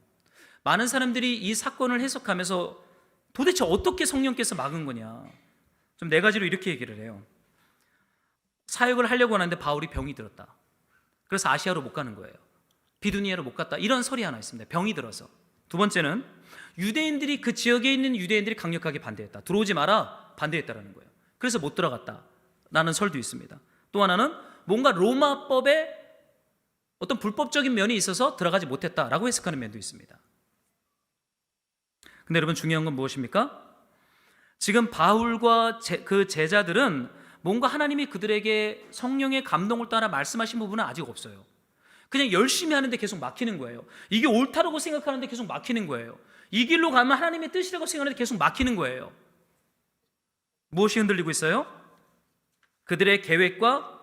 많은 사람들이 이 사건을 해석하면서 도대체 어떻게 성령께서 막은 거냐, 좀 네 가지로 이렇게 얘기를 해요. 사역을 하려고 하는데 바울이 병이 들었다. 그래서 아시아로 못 가는 거예요. 비두니아로 못 갔다. 이런 설이 하나 있습니다. 병이 들어서. 두 번째는 유대인들이, 그 지역에 있는 유대인들이 강력하게 반대했다. 들어오지 마라, 반대했다라는 거예요. 그래서 못 들어갔다 라는 설도 있습니다. 또 하나는 뭔가 로마법에 어떤 불법적인 면이 있어서 들어가지 못했다라고 해석하는 면도 있습니다. 근데 여러분, 중요한 건 무엇입니까? 지금 바울과 그 제자들은 뭔가 하나님이 그들에게 성령의 감동을 따라 말씀하신 부분은 아직 없어요. 그냥 열심히 하는데 계속 막히는 거예요. 이게 옳다라고 생각하는데 계속 막히는 거예요. 이 길로 가면 하나님의 뜻이라고 생각하는데 계속 막히는 거예요. 무엇이 흔들리고 있어요? 그들의 계획과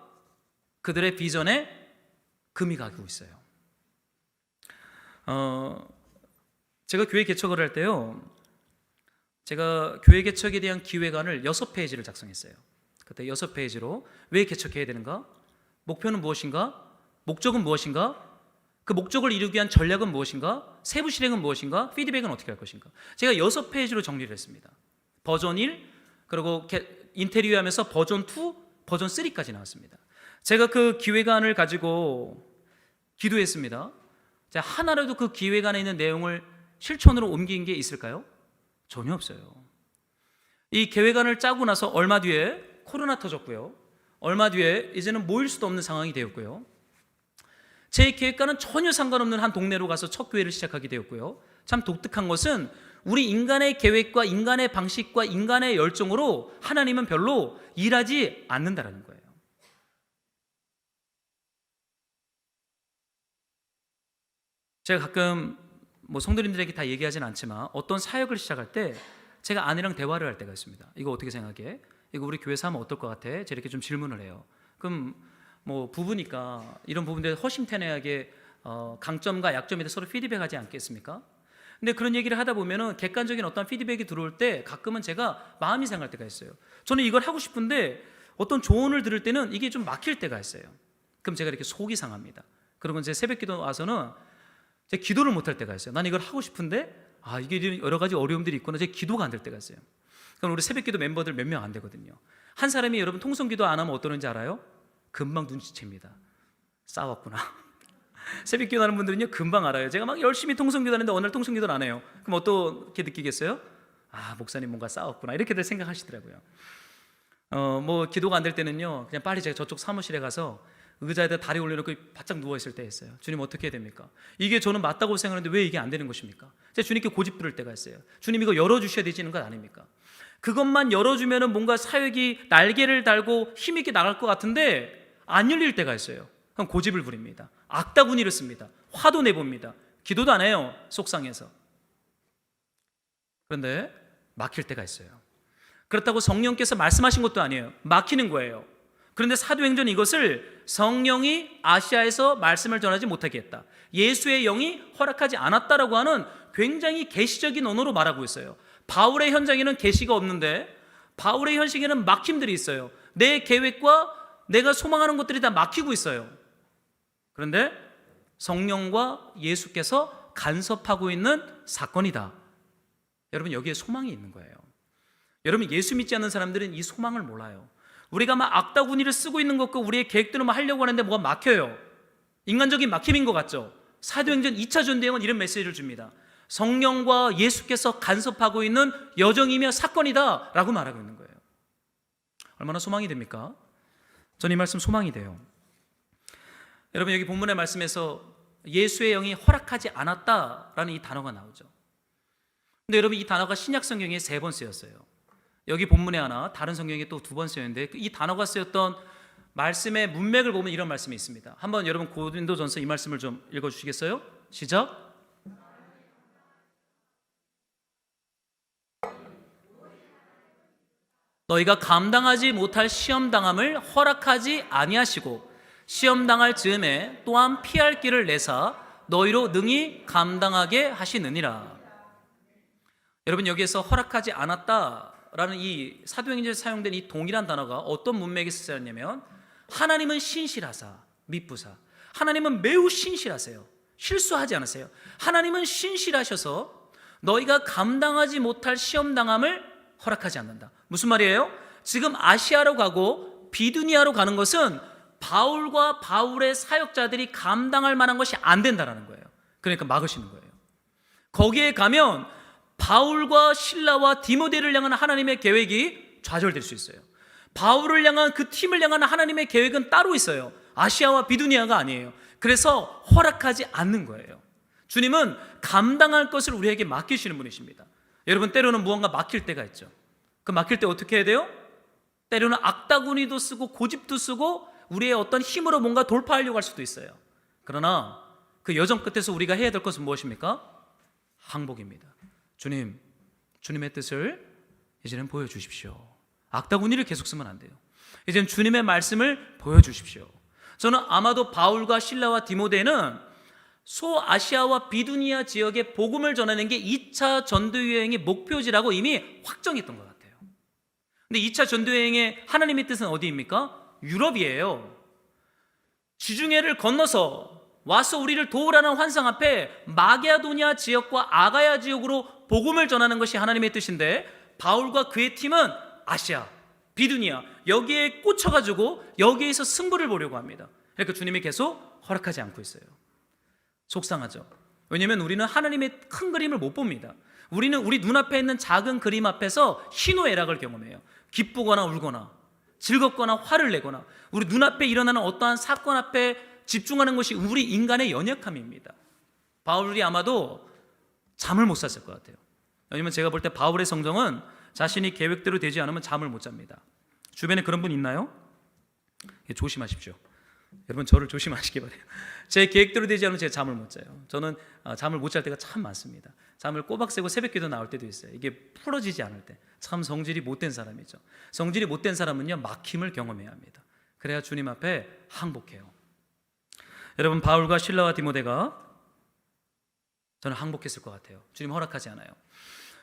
그들의 비전에 금이 가고 있어요. 제가 교회 개척을 할 때요, 제가 교회 개척에 대한 기획안을 6페이지를 작성했어요. 그때 6페이지로 왜 개척해야 되는가? 목표는 무엇인가? 목적은 무엇인가? 그 목적을 이루기 위한 전략은 무엇인가? 세부 실행은 무엇인가? 피드백은 어떻게 할 것인가? 제가 6페이지로 정리를 했습니다. 버전 1, 그리고 인테리어 하면서 버전 2, 버전 3까지 나왔습니다. 제가 그 기획안을 가지고 기도했습니다. 자, 하나라도 그 기획안에 있는 내용을 실천으로 옮긴 게 있을까요? 전혀 없어요. 이 계획안을 짜고 나서 얼마 뒤에 코로나 터졌고요. 얼마 뒤에 이제는 모일 수도 없는 상황이 되었고요. 제 계획과는 전혀 상관없는 한 동네로 가서 첫 교회를 시작하게 되었고요. 참 독특한 것은 우리 인간의 계획과 인간의 방식과 인간의 열정으로 하나님은 별로 일하지 않는다라는 거예요. 제가 가끔 성도님들에게 다 얘기하진 않지만 어떤 사역을 시작할 때 제가 아내랑 대화를 할 때가 있습니다. 이거 어떻게 생각해? 이거 우리 교회에서 하면 어떨 것 같아? 제가 이렇게 좀 질문을 해요. 그럼 부부니까 이런 부분들에 허심탄회하게 강점과 약점에 대해서 서로 피드백하지 않겠습니까? 근데 그런 얘기를 하다 보면은 객관적인 어떤 피드백이 들어올 때 가끔은 제가 마음이 상할 때가 있어요. 저는 이걸 하고 싶은데 어떤 조언을 들을 때는 이게 좀 막힐 때가 있어요. 그럼 제가 이렇게 속이 상합니다. 그러고 이제 새벽기도 와서는 제가 기도를 못할 때가 있어요. 난 이걸 하고 싶은데 이게 여러 가지 어려움들이 있구나. 제 기도가 안 될 때가 있어요. 그럼 우리 새벽기도 멤버들 몇 명 안 되거든요. 한 사람이 여러분 통성기도 안 하면 어떠는지 알아요? 금방 눈치챕니다. 싸웠구나. 새벽기도 하는 분들은요 금방 알아요. 제가 막 열심히 통성기도 하는데 어느 날 통성기도를 안 해요. 그럼 어떻게 느끼겠어요? 목사님 뭔가 싸웠구나 이렇게들 생각하시더라고요. 기도가 안 될 때는요 그냥 빨리 제가 저쪽 사무실에 가서 의자에다 다리 올려놓고 바짝 누워있을 때 있어요. 주님 어떻게 해야 됩니까? 이게 저는 맞다고 생각하는데 왜 이게 안 되는 것입니까? 제가 주님께 고집 부를 때가 있어요. 주님 이거 열어주셔야 되지는 것 아닙니까? 그것만 열어주면 뭔가 사역이 날개를 달고 힘있게 나갈 것 같은데 안 열릴 때가 있어요. 그럼 고집을 부립니다. 악다구니를 씁니다. 화도 내봅니다. 기도도 안 해요. 속상해서. 그런데 막힐 때가 있어요. 그렇다고 성령께서 말씀하신 것도 아니에요. 막히는 거예요. 그런데 사도행전이 이것을 성령이 아시아에서 말씀을 전하지 못하게 했다, 예수의 영이 허락하지 않았다라고 하는 굉장히 계시적인 언어로 말하고 있어요. 바울의 현장에는 계시가 없는데 바울의 현장에는 막힘들이 있어요. 내 계획과 내가 소망하는 것들이 다 막히고 있어요. 그런데 성령과 예수께서 간섭하고 있는 사건이다. 여러분 여기에 소망이 있는 거예요. 여러분 예수 믿지 않는 사람들은 이 소망을 몰라요. 우리가 막 악다구니를 쓰고 있는 것과 우리의 계획대로 하려고 하는데 뭐가 막혀요. 인간적인 막힘인 것 같죠? 사도행전 2차 전대행은 이런 메시지를 줍니다. 성령과 예수께서 간섭하고 있는 여정이며 사건이다 라고 말하고 있는 거예요. 얼마나 소망이 됩니까? 저는 이 말씀 소망이 돼요. 여러분 여기 본문의 말씀에서 예수의 영이 허락하지 않았다라는 이 단어가 나오죠. 근데 여러분 이 단어가 신약 성경에 3번 쓰였어요. 여기 본문에 하나, 다른 성경에 또 두 번 쓰였는데 이 단어가 쓰였던 말씀의 문맥을 보면 이런 말씀이 있습니다. 한번 여러분 고린도전서 이 말씀을 좀 읽어주시겠어요? 시작. 너희가 감당하지 못할 시험당함을 허락하지 아니하시고 시험당할 즈음에 또한 피할 길을 내사 너희로 능히 감당하게 하시느니라. 여러분, 여기에서 허락하지 않았다라는 이 사도행전에 사용된 이 동일한 단어가 어떤 문맥에 쓰였냐면, 하나님은 신실하사 미쁘사, 하나님은 매우 신실하세요. 실수하지 않으세요. 하나님은 신실하셔서 너희가 감당하지 못할 시험당함을 허락하지 않는다. 무슨 말이에요? 지금 아시아로 가고 비두니아로 가는 것은 바울과 바울의 사역자들이 감당할 만한 것이 안 된다라는 거예요. 그러니까 막으시는 거예요. 거기에 가면 바울과 실라와 디모데를 향한 하나님의 계획이 좌절될 수 있어요. 바울을 향한 그 팀을 향한 하나님의 계획은 따로 있어요. 아시아와 비두니아가 아니에요. 그래서 허락하지 않는 거예요. 주님은 감당할 것을 우리에게 맡기시는 분이십니다. 여러분, 때로는 무언가 막힐 때가 있죠. 그 막힐 때 어떻게 해야 돼요? 때로는 악다구니도 쓰고 고집도 쓰고 우리의 어떤 힘으로 뭔가 돌파하려고 할 수도 있어요. 그러나 그 여정 끝에서 우리가 해야 될 것은 무엇입니까? 항복입니다. 주님, 주님의 뜻을 이제는 보여주십시오. 악다구니를 계속 쓰면 안 돼요. 이제는 주님의 말씀을 보여주십시오. 저는 아마도 바울과 실라와 디모데는 소아시아와 비두니아 지역에 복음을 전하는 게 2차 전도여행의 목표지라고 이미 확정했던 것 같아요. 근데 2차 전도여행의 하나님의 뜻은 어디입니까? 유럽이에요. 지중해를 건너서 와서 우리를 도우라는 환상 앞에 마게도니아 지역과 아가야 지역으로 복음을 전하는 것이 하나님의 뜻인데, 바울과 그의 팀은 아시아, 비두니아 여기에 꽂혀가지고 여기에서 승부를 보려고 합니다. 그러니까 주님이 계속 허락하지 않고 있어요. 속상하죠. 왜냐하면 우리는 하나님의 큰 그림을 못 봅니다. 우리는 우리 눈앞에 있는 작은 그림 앞에서 희노애락을 경험해요. 기쁘거나 울거나 즐겁거나 화를 내거나 우리 눈앞에 일어나는 어떠한 사건 앞에 집중하는 것이 우리 인간의 연약함입니다. 바울이 아마도 잠을 못 잤을 것 같아요. 왜냐하면 제가 볼 때 바울의 성정은 자신이 계획대로 되지 않으면 잠을 못 잡니다. 주변에 그런 분 있나요? 조심하십시오. 여러분, 저를 조심하시기 바래요. 제 계획대로 되지 않으면 제가 잠을 못 자요. 저는 잠을 못 잘 때가 참 많습니다. 잠을 꼬박 새고 새벽기도 나올 때도 있어요. 이게 풀어지지 않을 때. 참 성질이 못된 사람이죠. 성질이 못된 사람은요, 막힘을 경험해야 합니다. 그래야 주님 앞에 항복해요. 여러분, 바울과 실라와 디모데가 저는 항복했을 것 같아요. 주님 허락하지 않아요.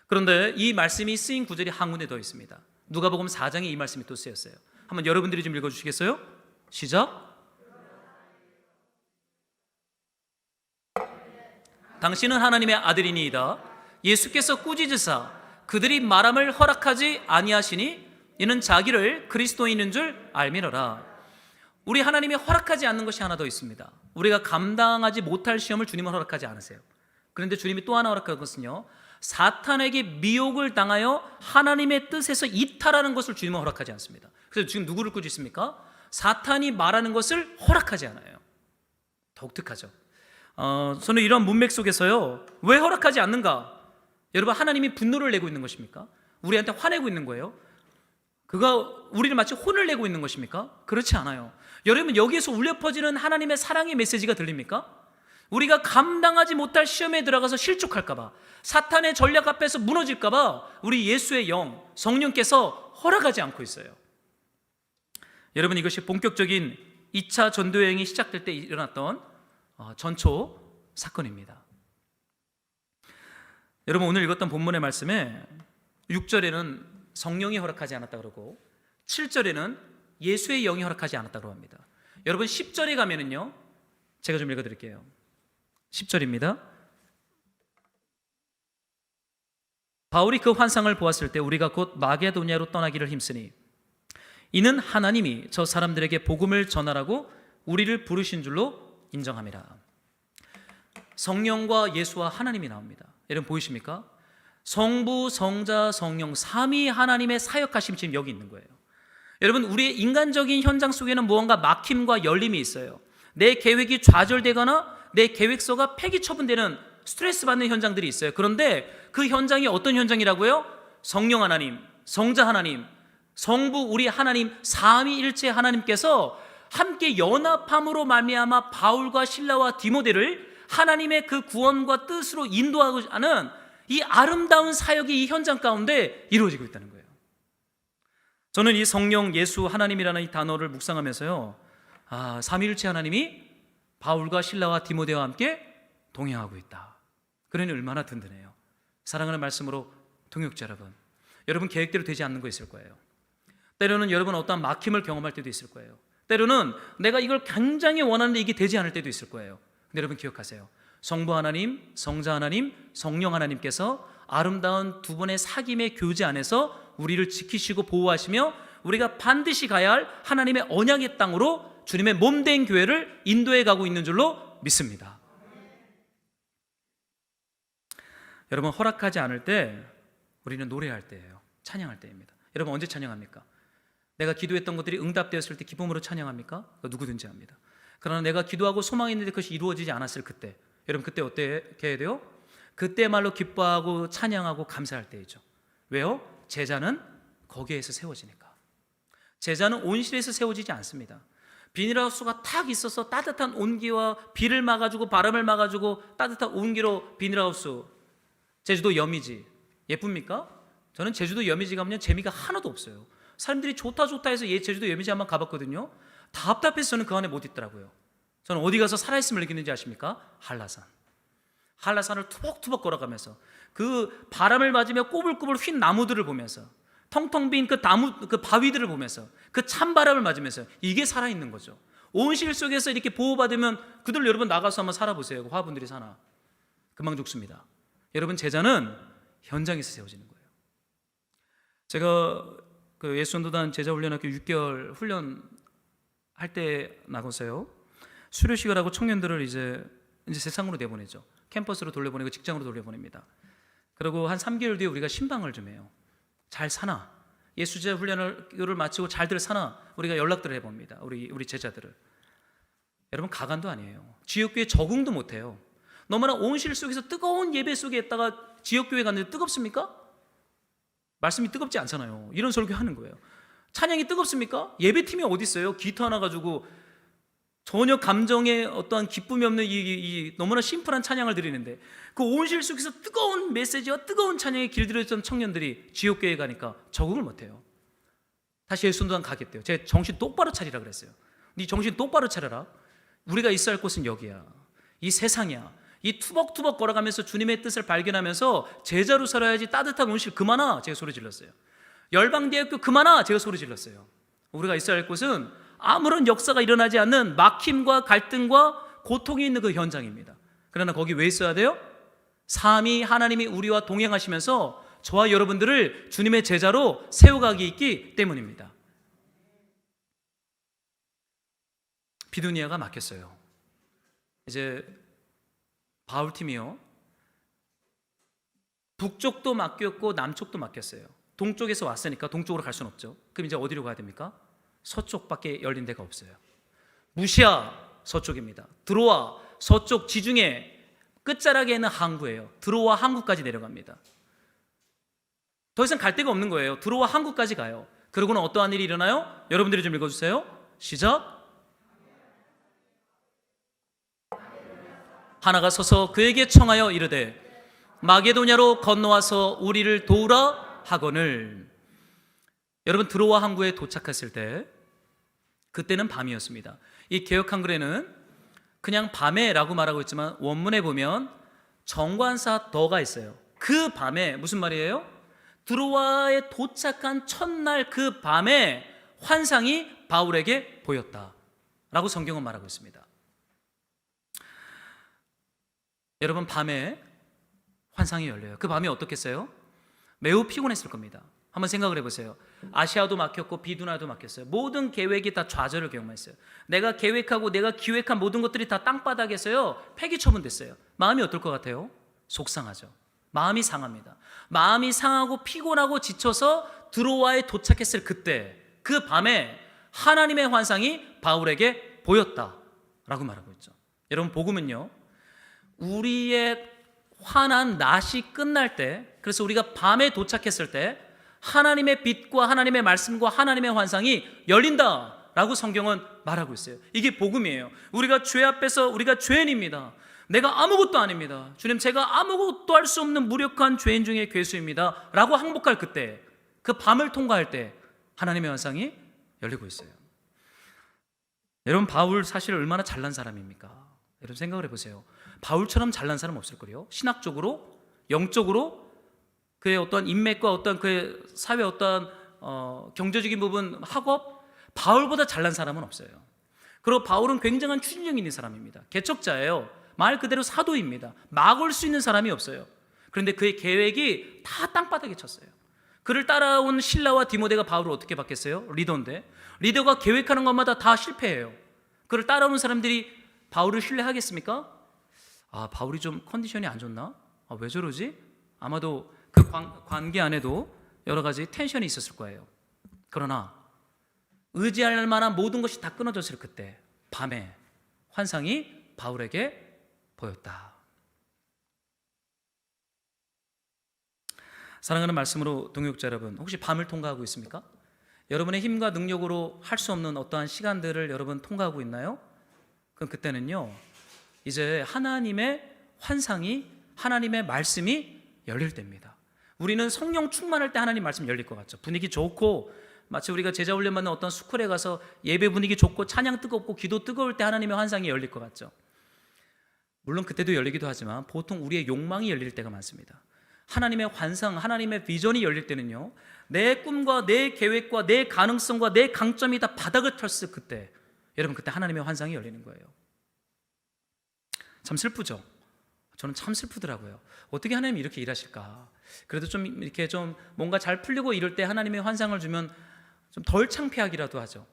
그런데 이 말씀이 쓰인 구절이 한 군데 더 있습니다. 누가복음 4장에 이 말씀이 또 쓰였어요. 한번 여러분들이 좀 읽어주시겠어요? 시작. 당신은 하나님의 아들이니이다. 예수께서 꾸짖으사 그들이 말함을 허락하지 아니하시니 이는 자기를 그리스도인인 줄 알미러라. 우리 하나님이 허락하지 않는 것이 하나 더 있습니다. 우리가 감당하지 못할 시험을 주님은 허락하지 않으세요. 그런데 주님이 또 하나 허락한 것은요, 사탄에게 미혹을 당하여 하나님의 뜻에서 이탈하는 것을 주님은 허락하지 않습니다. 그래서 지금 누구를 꾸짖습니까? 사탄이 말하는 것을 허락하지 않아요. 독특하죠. 저는 이런 문맥 속에서요, 왜 허락하지 않는가? 여러분, 하나님이 분노를 내고 있는 것입니까? 우리한테 화내고 있는 거예요? 그가 우리를 마치 혼을 내고 있는 것입니까? 그렇지 않아요. 여러분, 여기에서 울려 퍼지는 하나님의 사랑의 메시지가 들립니까? 우리가 감당하지 못할 시험에 들어가서 실족할까봐, 사탄의 전략 앞에서 무너질까봐 우리 예수의 영, 성령께서 허락하지 않고 있어요. 여러분, 이것이 본격적인 2차 전도여행이 시작될 때 일어났던 전초 사건입니다. 여러분, 오늘 읽었던 본문의 말씀에 6절에는 성령이 허락하지 않았다 그러고 7절에는 예수의 영이 허락하지 않았다고 합니다. 여러분, 10절에 가면은요, 제가 좀 읽어드릴게요. 10절입니다. 바울이 그 환상을 보았을 때 우리가 곧 마게도니아로 떠나기를 힘쓰니 이는 하나님이 저 사람들에게 복음을 전하라고 우리를 부르신 줄로 인정함이라. 성령과 예수와 하나님이 나옵니다. 여러분, 보이십니까? 성부, 성자, 성령 삼위 하나님의 사역하심이 지금 여기 있는 거예요. 여러분, 우리의 인간적인 현장 속에는 무언가 막힘과 열림이 있어요. 내 계획이 좌절되거나 내 계획서가 폐기 처분되는 스트레스 받는 현장들이 있어요. 그런데 그 현장이 어떤 현장이라고요? 성령 하나님, 성자 하나님, 성부 우리 하나님 삼위일체 하나님께서 함께 연합함으로 말미암아 바울과 실라와 디모데를 하나님의 그 구원과 뜻으로 인도하고자 하는 이 아름다운 사역이 이 현장 가운데 이루어지고 있다는 거예요. 저는 이 성령 예수 하나님이라는 이 단어를 묵상하면서요, 삼위일체 하나님이 바울과 실라와 디모데와 함께 동행하고 있다. 그러니 얼마나 든든해요. 사랑하는 말씀으로 동역자 여러분 계획대로 되지 않는 거 있을 거예요. 때로는 여러분 어떠한 막힘을 경험할 때도 있을 거예요. 때로는 내가 이걸 굉장히 원하는데 이게 되지 않을 때도 있을 거예요. 근데 여러분 기억하세요. 성부 하나님, 성자 하나님, 성령 하나님께서 아름다운 두 분의 사귐의 교제 안에서 우리를 지키시고 보호하시며 우리가 반드시 가야 할 하나님의 언약의 땅으로 주님의 몸된 교회를 인도해 가고 있는 줄로 믿습니다. 여러분, 허락하지 않을 때 우리는 노래할 때예요. 찬양할 때입니다. 여러분, 언제 찬양합니까? 내가 기도했던 것들이 응답되었을 때 기쁨으로 찬양합니까? 누구든지 합니다. 그러나 내가 기도하고 소망했는데 그것이 이루어지지 않았을 그때, 여러분 그때 어떻게 해야 돼요? 그때말로 기뻐하고 찬양하고 감사할 때이죠. 왜요? 제자는 거기에서 세워지니까. 제자는 온실에서 세워지지 않습니다. 비닐하우스가 탁 있어서 따뜻한 온기와 비를 막아주고 바람을 막아주고 따뜻한 온기로 비닐하우스. 제주도 여미지 예쁩니까? 저는 제주도 여미지 가면 재미가 하나도 없어요. 사람들이 좋다 해서 제주도 여미지 한번 가봤거든요. 답답해서 저는 그 안에 못 있더라고요. 저는 어디 가서 살아있음을 느끼는지 아십니까? 한라산을 투벅투벅 걸어가면서 그 바람을 맞으며 꼬불꼬불 휜 나무들을 보면서 텅텅 빈 그 바위들을 보면서 그 찬바람을 맞으면서 이게 살아있는 거죠. 온실 속에서 이렇게 보호받으면 그들 여러분 나가서 한번 살아보세요. 그 화분들이 사나 금방 죽습니다. 여러분, 제자는 현장에서 세워지는 거예요. 제가 그 예수전도단 제자훈련학교 6개월 훈련할 때 나가서요, 수료식을 하고 청년들을 이제 세상으로 내보내죠. 캠퍼스로 돌려보내고 직장으로 돌려보냅니다. 그리고 한 3개월 뒤에 우리가 신방을 좀 해요. 잘 사나? 예수제자 훈련을 마치고 잘들 사나? 우리가 연락들을 해봅니다. 우리 제자들을. 여러분, 가관도 아니에요. 지역교회 적응도 못해요. 너무나 온실 속에서 뜨거운 예배 속에 있다가 지역교회 갔는데 뜨겁습니까? 말씀이 뜨겁지 않잖아요. 이런 설교하는 거예요. 찬양이 뜨겁습니까? 예배팀이 어디 있어요? 기타 하나 가지고 전혀 감정에 어떠한 기쁨이 없는 이 너무나 심플한 찬양을 드리는데 그 온실 속에서 뜨거운 메시지와 뜨거운 찬양에 길들여졌던 청년들이 지옥교회에 가니까 적응을 못해요. 다시 예수전도단 가겠대요. 제 정신 똑바로 차리라 그랬어요. 네 정신 똑바로 차려라. 우리가 있어야 할 곳은 여기야. 이 세상이야. 이 투벅투벅 걸어가면서 주님의 뜻을 발견하면서 제자로 살아야지. 따뜻한 온실 그만아, 제가 소리 질렀어요. 열방대학교 그만아, 제가 소리 질렀어요. 우리가 있어야 할 곳은 아무런 역사가 일어나지 않는 막힘과 갈등과 고통이 있는 그 현장입니다. 그러나 거기 왜 있어야 돼요? 삼위 하나님이 우리와 동행하시면서 저와 여러분들을 주님의 제자로 세워가기 있기 때문입니다. 비두니아가 막혔어요. 이제 바울팀이요, 북쪽도 막혔고 남쪽도 막혔어요. 동쪽에서 왔으니까 동쪽으로 갈 수는 없죠. 그럼 이제 어디로 가야 됩니까? 서쪽밖에 열린 데가 없어요. 무시아 서쪽입니다. 드로아 서쪽 지중해 끝자락에 있는 항구예요. 드로아 항구까지 내려갑니다. 더 이상 갈 데가 없는 거예요. 드로아 항구까지 가요. 그러고는 어떠한 일이 일어나요? 여러분들이 좀 읽어주세요. 시작. 하나가 서서 그에게 청하여 이르되 마게도냐로 건너와서 우리를 도우라 하거늘. 여러분, 드로아 항구에 도착했을 때 그때는 밤이었습니다. 이 개역 한글에는 그냥 밤에라고 말하고 있지만 원문에 보면 정관사 더가 있어요. 그 밤에, 무슨 말이에요? 드로아에 도착한 첫날 그 밤에 환상이 바울에게 보였다라고 성경은 말하고 있습니다. 여러분, 밤에 환상이 열려요. 그 밤이 어떻겠어요? 매우 피곤했을 겁니다. 한번 생각을 해보세요. 아시아도 막혔고 비두나도 막혔어요. 모든 계획이 다 좌절을 경험했어요. 내가 계획하고 내가 기획한 모든 것들이 다 땅바닥에서요 폐기 처분됐어요. 마음이 어떨 것 같아요? 속상하죠. 마음이 상합니다. 마음이 상하고 피곤하고 지쳐서 드로아에 도착했을 그때, 그 밤에 하나님의 환상이 바울에게 보였다라고 말하고 있죠. 여러분, 복음은요, 우리의 환한 낮이 끝날 때, 그래서 우리가 밤에 도착했을 때 하나님의 빛과 하나님의 말씀과 하나님의 환상이 열린다라고 성경은 말하고 있어요. 이게 복음이에요. 우리가 죄 앞에서 우리가 죄인입니다. 내가 아무것도 아닙니다. 주님, 제가 아무것도 할 수 없는 무력한 죄인 중에 괴수입니다 라고 항복할 그때, 그 밤을 통과할 때 하나님의 환상이 열리고 있어요. 여러분, 바울 사실 얼마나 잘난 사람입니까? 여러분 생각을 해보세요. 바울처럼 잘난 사람 없을 거예요. 신학적으로, 영적으로, 그의 어떤 인맥과 어떤 그의 사회 어떤 경제적인 부분, 학업, 바울보다 잘난 사람은 없어요. 그리고 바울은 굉장한 추진력 있는 사람입니다. 개척자예요. 말 그대로 사도입니다. 막을 수 있는 사람이 없어요. 그런데 그의 계획이 다 땅바닥에 쳤어요. 그를 따라온 실라와 디모데가 바울을 어떻게 받겠어요? 리더인데 리더가 계획하는 것마다 다 실패해요. 그를 따라오는 사람들이 바울을 신뢰하겠습니까? 바울이 좀 컨디션이 안 좋나? 왜 저러지? 아마도 그 관계 안에도 여러 가지 텐션이 있었을 거예요. 그러나 의지할 만한 모든 것이 다 끊어졌을 그때 밤에 환상이 바울에게 보였다. 사랑하는 말씀으로 동역자 여러분, 혹시 밤을 통과하고 있습니까? 여러분의 힘과 능력으로 할 수 없는 어떠한 시간들을 여러분 통과하고 있나요? 그럼 그때는요, 이제 하나님의 환상이, 하나님의 말씀이 열릴 때입니다. 우리는 성령 충만할 때 하나님 말씀 열릴 것 같죠. 분위기 좋고 마치 우리가 제자 훈련 받는 어떤 스쿨에 가서 예배 분위기 좋고 찬양 뜨겁고 기도 뜨거울 때 하나님의 환상이 열릴 것 같죠. 물론 그때도 열리기도 하지만 보통 우리의 욕망이 열릴 때가 많습니다. 하나님의 환상, 하나님의 비전이 열릴 때는요, 내 꿈과 내 계획과 내 가능성과 내 강점이 다 바닥을 쳤을 그때, 여러분 그때 하나님의 환상이 열리는 거예요. 참 슬프죠. 저는 참 슬프더라고요. 어떻게 하나님이 이렇게 일하실까? 그래도 좀 이렇게 좀 뭔가 잘 풀리고 이럴 때 하나님의 환상을 주면 좀 덜 창피하기라도 하죠.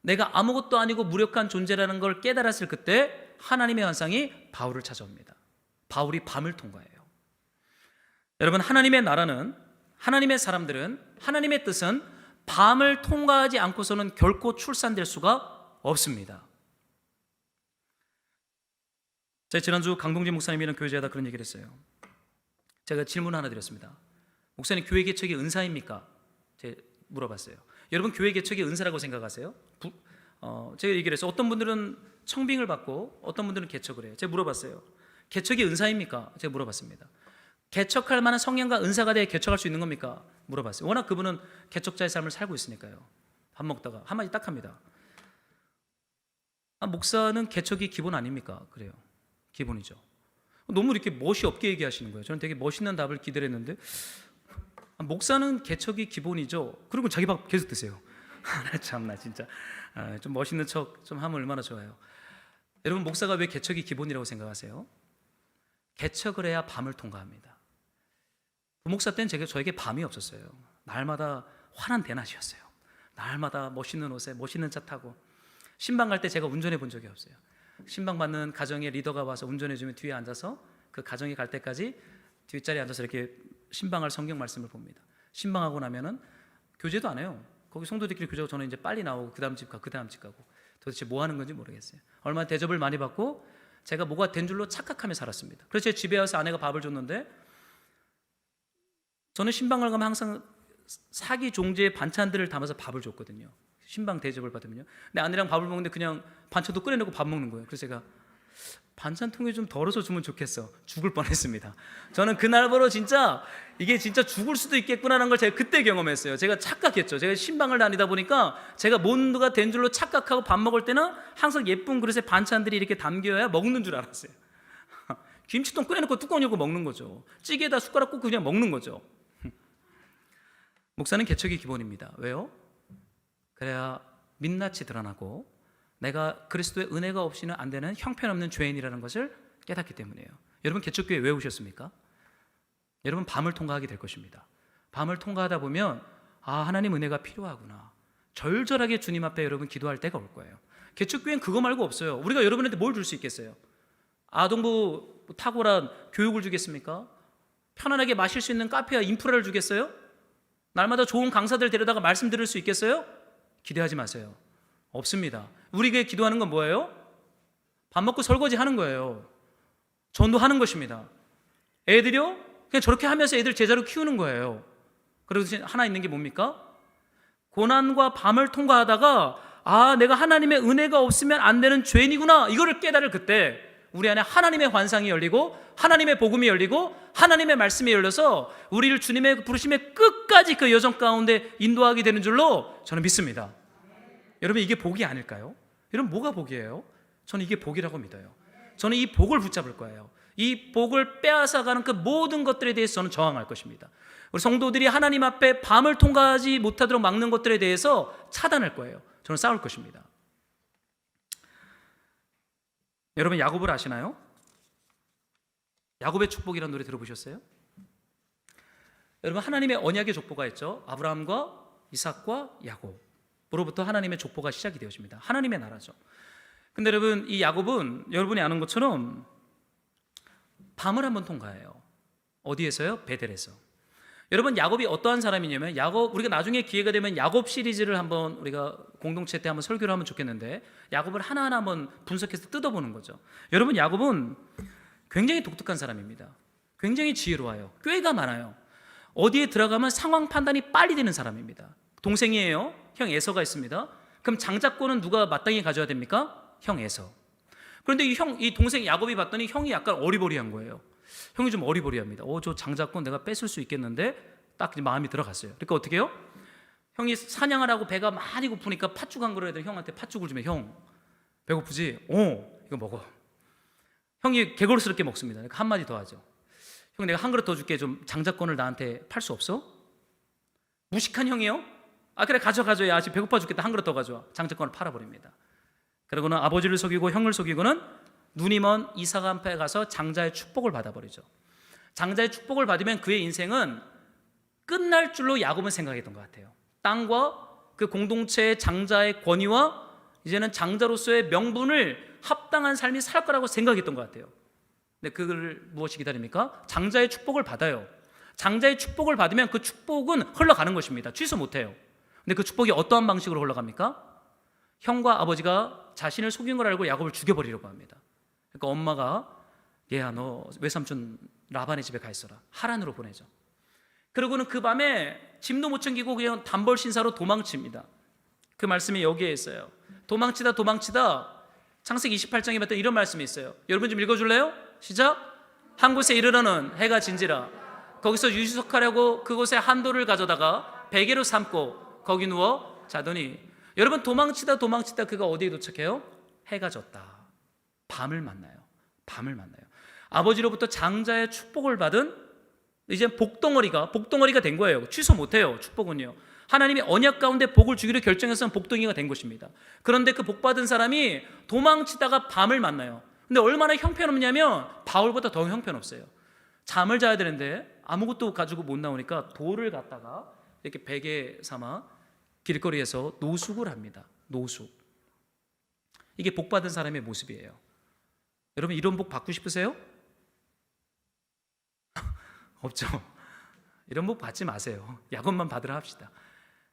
내가 아무것도 아니고 무력한 존재라는 걸 깨달았을 그때 하나님의 환상이 바울을 찾아옵니다. 바울이 밤을 통과해요. 여러분, 하나님의 나라는, 하나님의 사람들은, 하나님의 뜻은 밤을 통과하지 않고서는 결코 출산될 수가 없습니다. 제가 지난주 강동진 목사님이랑 교제하다 그런 얘기를 했어요. 제가 질문 하나 드렸습니다. 목사님, 교회 개척이 은사입니까? 제가 물어봤어요. 여러분, 교회 개척이 은사라고 생각하세요? 제가 얘기를 했어요. 어떤 분들은 청빙을 받고 어떤 분들은 개척을 해요. 제가 물어봤어요. 개척이 은사입니까? 제가 물어봤습니다. 개척할 만한 성령과 은사가 돼 개척할 수 있는 겁니까? 물어봤어요. 워낙 그분은 개척자의 삶을 살고 있으니까요. 밥 먹다가 한마디 딱 합니다. 목사는 개척이 기본 아닙니까? 그래요. 기본이죠. 너무 이렇게 멋이 없게 얘기하시는 거예요. 저는 되게 멋있는 답을 기대를 했는데, 목사는 개척이 기본이죠. 그리고 자기 밥 계속 드세요. 참나 진짜 좀 멋있는 척 좀 하면 얼마나 좋아요. 여러분, 목사가 왜 개척이 기본이라고 생각하세요? 개척을 해야 밤을 통과합니다. 부목사 때는 저에게 밤이 없었어요. 날마다 환한 대낮이었어요. 날마다 멋있는 옷에 멋있는 차 타고, 신방 갈 때 제가 운전해 본 적이 없어요. 신방 받는 가정의 리더가 와서 운전해 주면 뒤에 앉아서 그 가정이 갈 때까지 뒷자리에 앉아서 이렇게 신방할 성경 말씀을 봅니다. 신방하고 나면은 교제도 안 해요. 거기 성도들끼리 교제하고 저는 이제 빨리 나오고 그 다음 집 가고 그 다음 집 가고, 도대체 뭐 하는 건지 모르겠어요. 얼마나 대접을 많이 받고 제가 뭐가 된 줄로 착각하며 살았습니다. 그래서 제 집에 와서 아내가 밥을 줬는데, 저는 신방을 가면 항상 사기 종지의 반찬들을 담아서 밥을 줬거든요. 신방 대접을 받으면요. 근데 아내랑 밥을 먹는데 그냥 반찬도 꺼내놓고 밥 먹는 거예요. 그래서 제가 반찬통에 좀 덜어서 주면 좋겠어. 죽을 뻔했습니다. 저는 그날부로 진짜 이게 진짜 죽을 수도 있겠구나라는 걸 제가 그때 경험했어요. 제가 착각했죠. 제가 신방을 다니다 보니까 제가 뭔가 된 줄로 착각하고 밥 먹을 때는 항상 예쁜 그릇에 반찬들이 이렇게 담겨야 먹는 줄 알았어요. 김치통 꺼내놓고 뚜껑 열고 먹는 거죠. 찌개에다 숟가락 꽂고 그냥 먹는 거죠. 목사는 개척이 기본입니다. 왜요? 그래야 민낯이 드러나고 내가 그리스도의 은혜가 없이는 안 되는 형편없는 죄인이라는 것을 깨닫기 때문이에요. 여러분, 개척교회 왜 오셨습니까? 여러분, 밤을 통과하게 될 것입니다. 밤을 통과하다 보면 하나님 은혜가 필요하구나, 절절하게 주님 앞에 여러분 기도할 때가 올 거예요. 개척교회는 그거 말고 없어요. 우리가 여러분한테 뭘 줄 수 있겠어요? 아동부 탁월한 교육을 주겠습니까? 편안하게 마실 수 있는 카페와 인프라를 주겠어요? 날마다 좋은 강사들 데려다가 말씀 들을 수 있겠어요? 기대하지 마세요. 없습니다. 우리가 기도하는 건 뭐예요? 밥 먹고 설거지 하는 거예요. 전도하는 것입니다. 애들이요? 그냥 저렇게 하면서 애들 제자로 키우는 거예요. 그러듯이 하나 있는 게 뭡니까? 고난과 밤을 통과하다가 내가 하나님의 은혜가 없으면 안 되는 죄인이구나, 이거를 깨달을 그때 우리 안에 하나님의 환상이 열리고 하나님의 복음이 열리고 하나님의 말씀이 열려서 우리를 주님의 부르심의 끝까지 그 여정 가운데 인도하게 되는 줄로 저는 믿습니다. 여러분, 이게 복이 아닐까요? 여러분, 뭐가 복이에요? 저는 이게 복이라고 믿어요. 저는 이 복을 붙잡을 거예요. 이 복을 빼앗아가는 그 모든 것들에 대해서 저는 저항할 것입니다. 우리 성도들이 하나님 앞에 밤을 통과하지 못하도록 막는 것들에 대해서 차단할 거예요. 저는 싸울 것입니다. 여러분, 야곱을 아시나요? 야곱의 축복이라는 노래 들어보셨어요? 여러분, 하나님의 언약의 족보가 있죠. 아브라함과 이삭과 야곱으로부터 하나님의 족보가 시작이 되어집니다. 하나님의 나라죠. 근데 여러분, 이 야곱은 여러분이 아는 것처럼 밤을 한번 통과해요. 어디에서요? 베델에서. 여러분, 야곱이 어떠한 사람이냐면, 우리가 나중에 기회가 되면 야곱 시리즈를 한번 우리가 공동체 때 한번 설교를 하면 좋겠는데, 야곱을 하나하나 한번 분석해서 뜯어보는 거죠. 여러분, 야곱은 굉장히 독특한 사람입니다. 굉장히 지혜로워요. 꾀가 많아요. 어디에 들어가면 상황 판단이 빨리 되는 사람입니다. 동생이에요. 형 에서가 있습니다. 그럼 장자권은 누가 마땅히 가져야 됩니까? 형 에서. 그런데 이 동생 야곱이 봤더니 형이 약간 어리버리한 거예요. 형이 좀 어리버리합니다. 저 장자권 내가 뺏을 수 있겠는데, 딱 마음이 들어갔어요. 그러니까 어떻게 해요? 형이 사냥을 하고 배가 많이 고프니까 팥죽 한 그릇 애들 형한테 팥죽을 주면, 형 배고프지? 이거 먹어. 형이 개걸스럽게 먹습니다. 그러니까 한마디 더 하죠. 형, 내가 한 그릇 더 줄게. 좀 장자권을 나한테 팔 수 없어? 무식한 형이요? 그래, 가져. 야, 지금 배고파 죽겠다. 한 그릇 더 가져와. 장자권을 팔아버립니다. 그러고는 아버지를 속이고 형을 속이고는 눈이 먼 이삭 앞에 가서 장자의 축복을 받아버리죠. 장자의 축복을 받으면 그의 인생은 끝날 줄로 야곱은 생각했던 것 같아요. 땅과 그 공동체의 장자의 권위와 이제는 장자로서의 명분을 합당한 삶이 살 거라고 생각했던 것 같아요. 근데 그걸 무엇이 기다립니까? 장자의 축복을 받아요. 장자의 축복을 받으면 그 축복은 흘러가는 것입니다. 취소 못해요. 근데 그 축복이 어떠한 방식으로 흘러갑니까? 형과 아버지가 자신을 속인 걸 알고 야곱을 죽여버리려고 합니다. 그러니까 엄마가, 얘야, 너 외삼촌 라반의 집에 가 있어라. 하란으로 보내죠. 그러고는 그 밤에 짐도 못 챙기고 그냥 단벌 신사로 도망칩니다. 그 말씀이 여기에 있어요. 도망치다 창세기 28장에 봤던 이런 말씀이 있어요. 여러분 좀 읽어줄래요? 시작. 한 곳에 이르러는 해가 진지라. 거기서 유숙하려고 그곳에 한돌을 가져다가 베개로 삼고 거기 누워 자더니, 여러분, 도망치다 그가 어디에 도착해요? 해가 졌다. 밤을 만나요. 아버지로부터 장자의 축복을 받은 이제 복덩어리가 된 거예요. 취소 못해요. 축복은요. 하나님이 언약 가운데 복을 주기로 결정해서 복덩이가 된 것입니다. 그런데 그 복받은 사람이 도망치다가 밤을 만나요. 근데 얼마나 형편없냐면 바울보다 더 형편없어요. 잠을 자야 되는데 아무것도 가지고 못 나오니까 돌을 갖다가 이렇게 베개 삼아 길거리에서 노숙을 합니다. 노숙. 이게 복받은 사람의 모습이에요. 여러분, 이런 복 받고 싶으세요? 없죠. 이런 복 받지 마세요. 야곱만 받으라 합시다.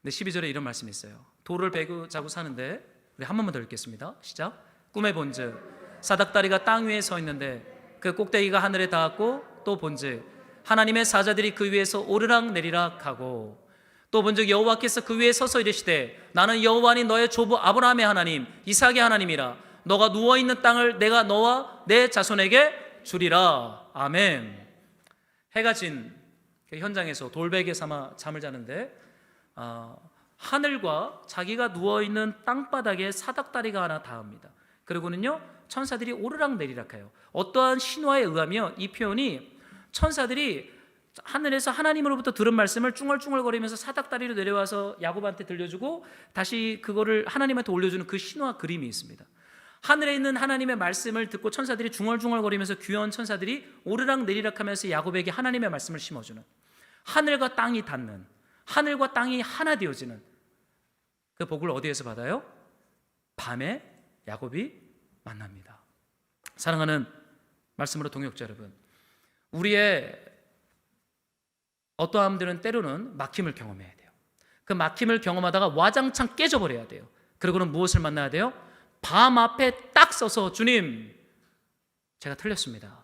근데 12절에 이런 말씀이 있어요. 돌을 베고 자고 사는데, 우리 한 번만 더 읽겠습니다. 시작. 꿈에 본즉 사닥다리가 땅 위에 서 있는데 그 꼭대기가 하늘에 닿았고, 또 본즉 하나님의 사자들이 그 위에서 오르락 내리락 하고, 또 본즉 여호와께서 그 위에 서서 이르시되 나는 여호와니 너의 조부 아브라함의 하나님 이삭의 하나님이라. 너가 누워있는 땅을 내가 너와 내 자손에게 주리라. 아멘. 해가 진 현장에서 돌베개 삼아 잠을 자는데 하늘과 자기가 누워있는 땅바닥에 사닥다리가 하나 닿습니다. 그리고는요, 천사들이 오르락 내리락 해요. 어떠한 신화에 의하면 이 표현이 천사들이 하늘에서 하나님으로부터 들은 말씀을 쭝얼쭝얼거리면서 사닥다리로 내려와서 야곱한테 들려주고 다시 그거를 하나님한테 올려주는 그 신화 그림이 있습니다. 하늘에 있는 하나님의 말씀을 듣고 천사들이 중얼중얼거리면서 귀여운 천사들이 오르락 내리락 하면서 야곱에게 하나님의 말씀을 심어주는, 하늘과 땅이 닿는, 하늘과 땅이 하나 되어지는 그 복을 어디에서 받아요? 밤에 야곱이 만납니다. 사랑하는 말씀으로 동역자 여러분, 우리의 어떠함들은 때로는 막힘을 경험해야 돼요. 그 막힘을 경험하다가 와장창 깨져버려야 돼요. 그리고는 무엇을 만나야 돼요? 밤 앞에 딱 서서, 주님, 제가 틀렸습니다.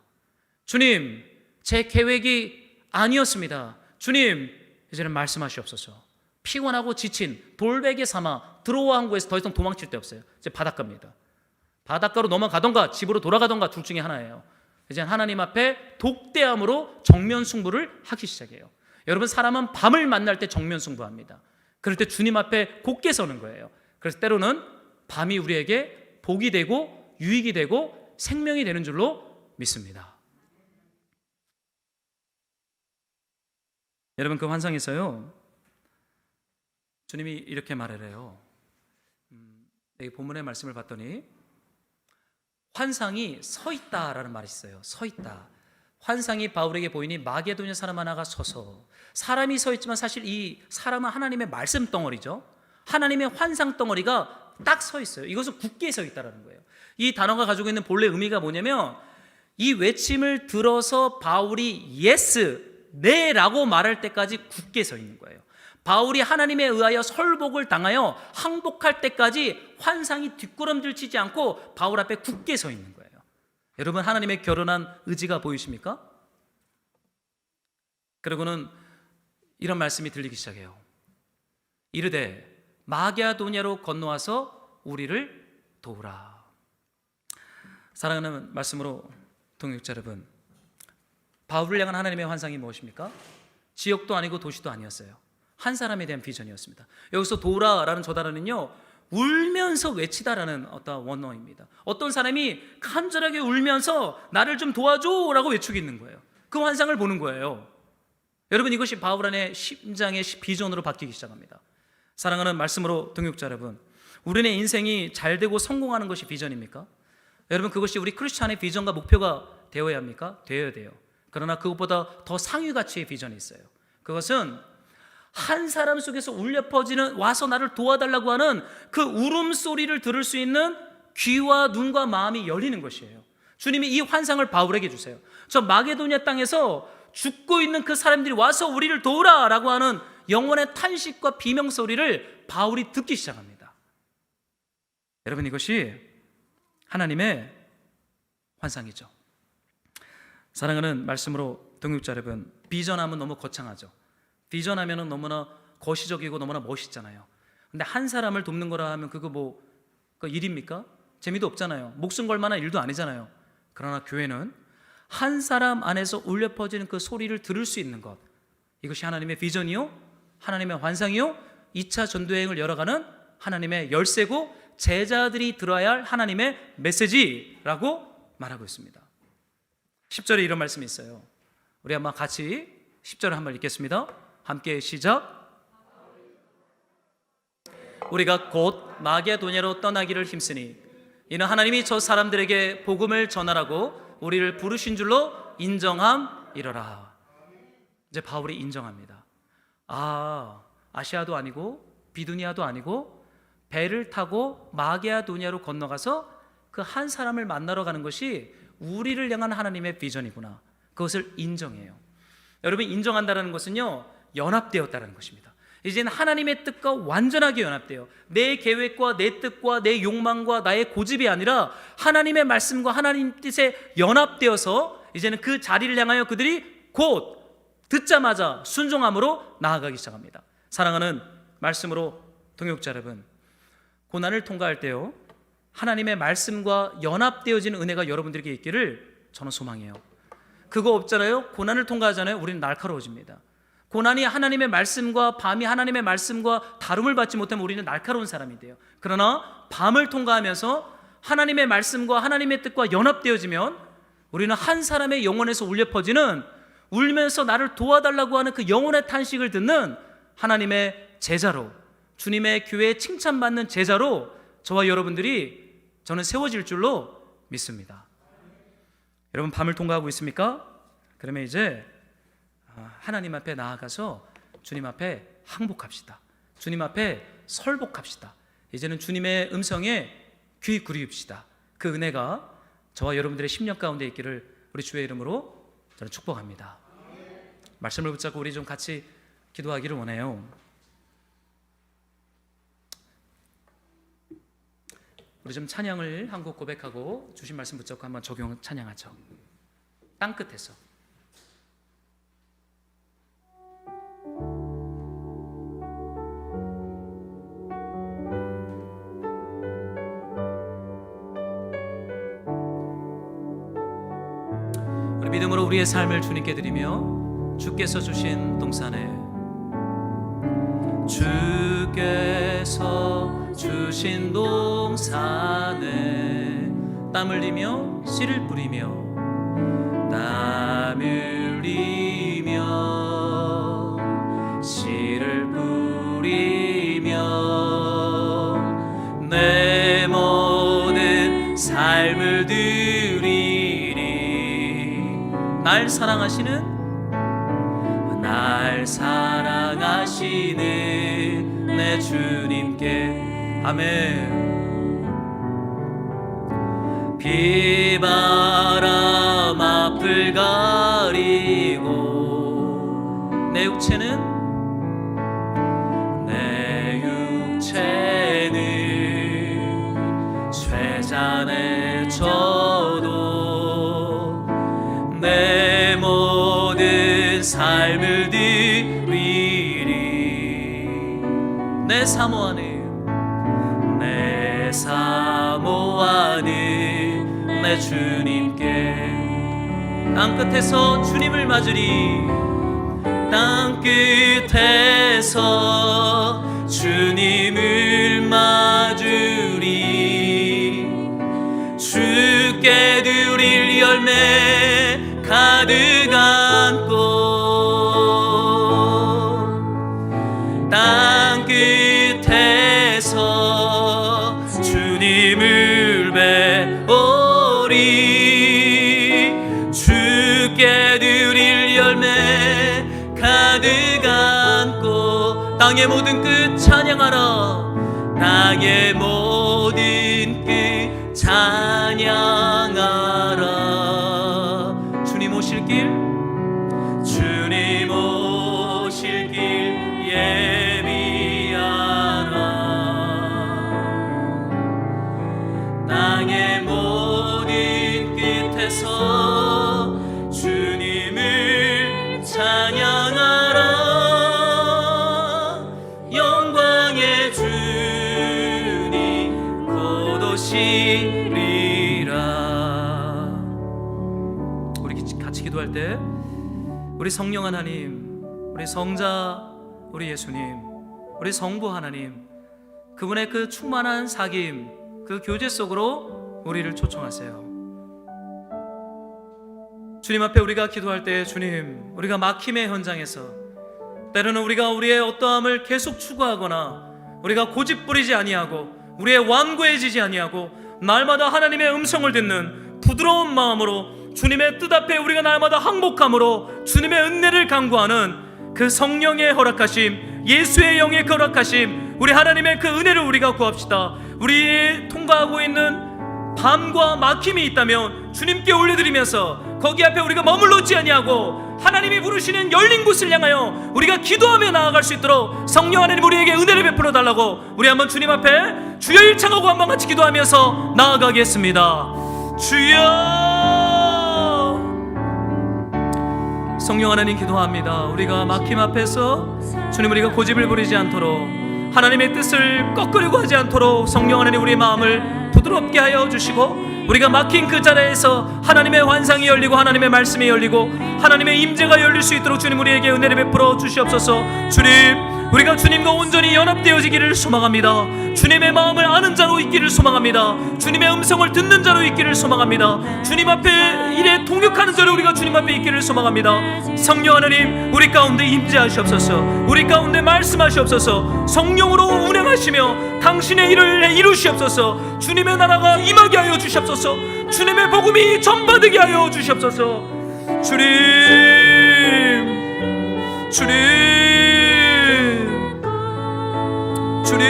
주님, 제 계획이 아니었습니다. 주님, 이제는 말씀하시옵소서. 피곤하고 지친 돌베개 삼아 드로와 항구에서 더 이상 도망칠 데 없어요. 이제 바닷가입니다. 바닷가로 넘어가던가 집으로 돌아가던가 둘 중에 하나예요. 이제 하나님 앞에 독대함으로 정면 승부를 하기 시작해요. 여러분, 사람은 밤을 만날 때 정면 승부합니다. 그럴 때 주님 앞에 곧게 서는 거예요. 그래서 때로는 밤이 우리에게 복이 되고 유익이 되고 생명이 되는 줄로 믿습니다. 여러분, 그 환상에서요, 주님이 이렇게 말을 해요. 이 본문의 말씀을 봤더니 환상이 서 있다라는 말이 있어요. 서 있다. 환상이 바울에게 보이니 마게도냐 사람 하나가 서서, 사람이 서 있지만 사실 이 사람은 하나님의 말씀 덩어리죠. 하나님의 환상 덩어리가 딱 서 있어요. 이것은 굳게 서 있다라는 거예요. 이 단어가 가지고 있는 본래 의미가 뭐냐면, 이 외침을 들어서 바울이 예스, 네라고 말할 때까지 굳게 서 있는 거예요. 바울이 하나님에 의하여 설복을 당하여 항복할 때까지 환상이 뒷걸음질 치지 않고 바울 앞에 굳게 서 있는 거예요. 여러분, 하나님의 결연한 의지가 보이십니까? 그리고는 이런 말씀이 들리기 시작해요. 이르되 마게도냐로 건너와서 우리를 도우라. 사랑하는 말씀으로 동역자 여러분, 바울을 향한 하나님의 환상이 무엇입니까? 지역도 아니고 도시도 아니었어요. 한 사람에 대한 비전이었습니다. 여기서 도우라라는 저 단어는요, 울면서 외치다라는 어떤 원어입니다. 어떤 사람이 간절하게 울면서 나를 좀 도와줘라고 외치고 있는 거예요. 그 환상을 보는 거예요. 여러분, 이것이 바울 안의 심장의 비전으로 바뀌기 시작합니다. 사랑하는 말씀으로 동역자 여러분, 우리의 인생이 잘되고 성공하는 것이 비전입니까? 여러분, 그것이 우리 크리스찬의 비전과 목표가 되어야 합니까? 되어야 돼요. 그러나 그것보다 더 상위 가치의 비전이 있어요. 그것은 한 사람 속에서 울려 퍼지는, 와서 나를 도와달라고 하는 그 울음소리를 들을 수 있는 귀와 눈과 마음이 열리는 것이에요. 주님이 이 환상을 바울에게 주세요. 저 마게도냐 땅에서 죽고 있는 그 사람들이 와서 우리를 도우라 라고 하는 영혼의 탄식과 비명소리를 바울이 듣기 시작합니다. 여러분, 이것이 하나님의 환상이죠. 사랑하는 말씀으로 동역자 여러분, 비전하면 너무 거창하죠. 비전하면 너무나 거시적이고 너무나 멋있잖아요. 근데 한 사람을 돕는 거라 하면 그거 그 일입니까? 재미도 없잖아요. 목숨 걸 만한 일도 아니잖아요. 그러나 교회는 한 사람 안에서 울려 퍼지는 그 소리를 들을 수 있는 것, 이것이 하나님의 비전이요, 하나님의 환상이요, 2차 전도여행을 열어가는 하나님의 열쇠고 제자들이 들어야 할 하나님의 메시지라고 말하고 있습니다. 10절에 이런 말씀이 있어요. 우리 한번 같이 10절을 한번 읽겠습니다. 함께 시작. 우리가 곧 마게도냐로 떠나기를 힘쓰니 이는 하나님이 저 사람들에게 복음을 전하라고 우리를 부르신 줄로 인정함이러라. 이제 바울이 인정합니다. 아시아도 아니고 비두니아도 아니고 배를 타고 마게도냐로 건너가서 그 한 사람을 만나러 가는 것이 우리를 향한 하나님의 비전이구나. 그것을 인정해요. 여러분, 인정한다는 것은요, 연합되었다는 것입니다. 이제는 하나님의 뜻과 완전하게 연합돼요. 내 계획과 내 뜻과 내 욕망과 나의 고집이 아니라 하나님의 말씀과 하나님 뜻에 연합되어서 이제는 그 자리를 향하여 그들이 곧 듣자마자 순종함으로 나아가기 시작합니다. 사랑하는 말씀으로 동역자 여러분, 고난을 통과할 때요, 하나님의 말씀과 연합되어지는 은혜가 여러분들에게 있기를 저는 소망해요. 그거 없잖아요. 고난을 통과하잖아요. 우리는 날카로워집니다. 고난이 하나님의 말씀과 밤이 하나님의 말씀과 다름을 받지 못하면 우리는 날카로운 사람이 돼요. 그러나 밤을 통과하면서 하나님의 말씀과 하나님의 뜻과 연합되어지면 우리는 한 사람의 영혼에서 울려 퍼지는, 울면서 나를 도와달라고 하는 그 영혼의 탄식을 듣는 하나님의 제자로, 주님의 교회에 칭찬받는 제자로 저와 여러분들이 저는 세워질 줄로 믿습니다. 여러분, 밤을 통과하고 있습니까? 그러면 이제 하나님 앞에 나아가서 주님 앞에 항복합시다. 주님 앞에 설복합시다. 이제는 주님의 음성에 귀 기울입시다. 그 은혜가 저와 여러분들의 심령 가운데 있기를 우리 주의 이름으로 저는 축복합니다. 말씀을 붙잡고 우리 좀 같이 기도하기를 원해요. 우리 좀 찬양을 한 곡 고백하고 주신 말씀 붙잡고 한번 적용 찬양하죠. 땅끝에서. 믿음으로 우리의 삶을 주님께 드리며 주께서 주신 동산에, 주께서 주신 동산에 땀 흘리며 씨를 뿌리며, 땀 흘리며 씨를 뿌리며 내 모든 삶을 드리리. 날 사랑하시는 내 주님께. 아멘. 비바람 앞을 가리고 내 육체는 쇠잔에 져도 내 모든 삶을 드리리. 내 사모하는 내 주님께. 땅끝에서 주님을 맞으리. 땅끝에서 주님을 맞으리. 주께 드릴 열매 가득 안고 땅끝에서 주님을 배우리. 주께 드릴 열매 가득 안고 땅의 모든 끝 찬양하라. 땅의 모든 끝 찬양하라. 주님 오실 길, 주님 오실 길 예비하라. 땅의 모든 끝에서 주님을 찬양하라. 영광의 주님 곧 오시리라. 우리 같이 기도할 때 우리 성령 하나님, 우리 성자 우리 예수님, 우리 성부 하나님, 그분의 그 충만한 사귐, 그 교제 속으로 우리를 초청하세요. 주님 앞에 우리가 기도할 때, 주님, 우리가 막힘의 현장에서 때로는 우리가 우리의 어떠함을 계속 추구하거나 우리가 고집부리지 아니하고 우리의 완고해지지 아니하고 날마다 하나님의 음성을 듣는 부드러운 마음으로 주님의 뜻 앞에 우리가 날마다 항복함으로 주님의 은혜를 간구하는 그 성령의 허락하심, 예수의 영의 허락하심, 우리 하나님의 그 은혜를 우리가 구합시다. 우리 통과하고 있는 밤과 막힘이 있다면 주님께 올려드리면서 거기 앞에 우리가 머물렀지 아니하고 하나님이 부르시는 열린 곳을 향하여 우리가 기도하며 나아갈 수 있도록 성령 하나님 우리에게 은혜를 베풀어 달라고 우리 한번 주님 앞에 주여 일창하고 한번 같이 기도하면서 나아가겠습니다. 주여, 성령 하나님 기도합니다. 우리가 막힘 앞에서 주님, 우리가 고집을 부리지 않도록 하나님의 뜻을 꺾으려고 하지 않도록 성령 하나님 우리의 마음을 부드럽게 하여 주시고, 우리가 막힌 그 자리에서 하나님의 환상이 열리고 하나님의 말씀이 열리고 하나님의 임재가 열릴 수 있도록 주님 우리에게 은혜를 베풀어 주시옵소서. 주님, 우리가 주님과 온전히 연합되어지기를 소망합니다. 주님의 마음을 아는 자로 있기를 소망합니다. 주님의 음성을 듣는 자로 있기를 소망합니다. 주님 앞에 일에 동역하는 자로 우리가 주님 앞에 있기를 소망합니다. 성령 하나님 우리 가운데 임재하시옵소서. 우리 가운데 말씀하시옵소서. 성령으로 운행하시며 당신의 일을 이루시옵소서. 주님의 나라가 임하게 하여 주시옵소서. 주님의 복음이 전파되게 하여 주시옵소서. 주님, 주님, 주님,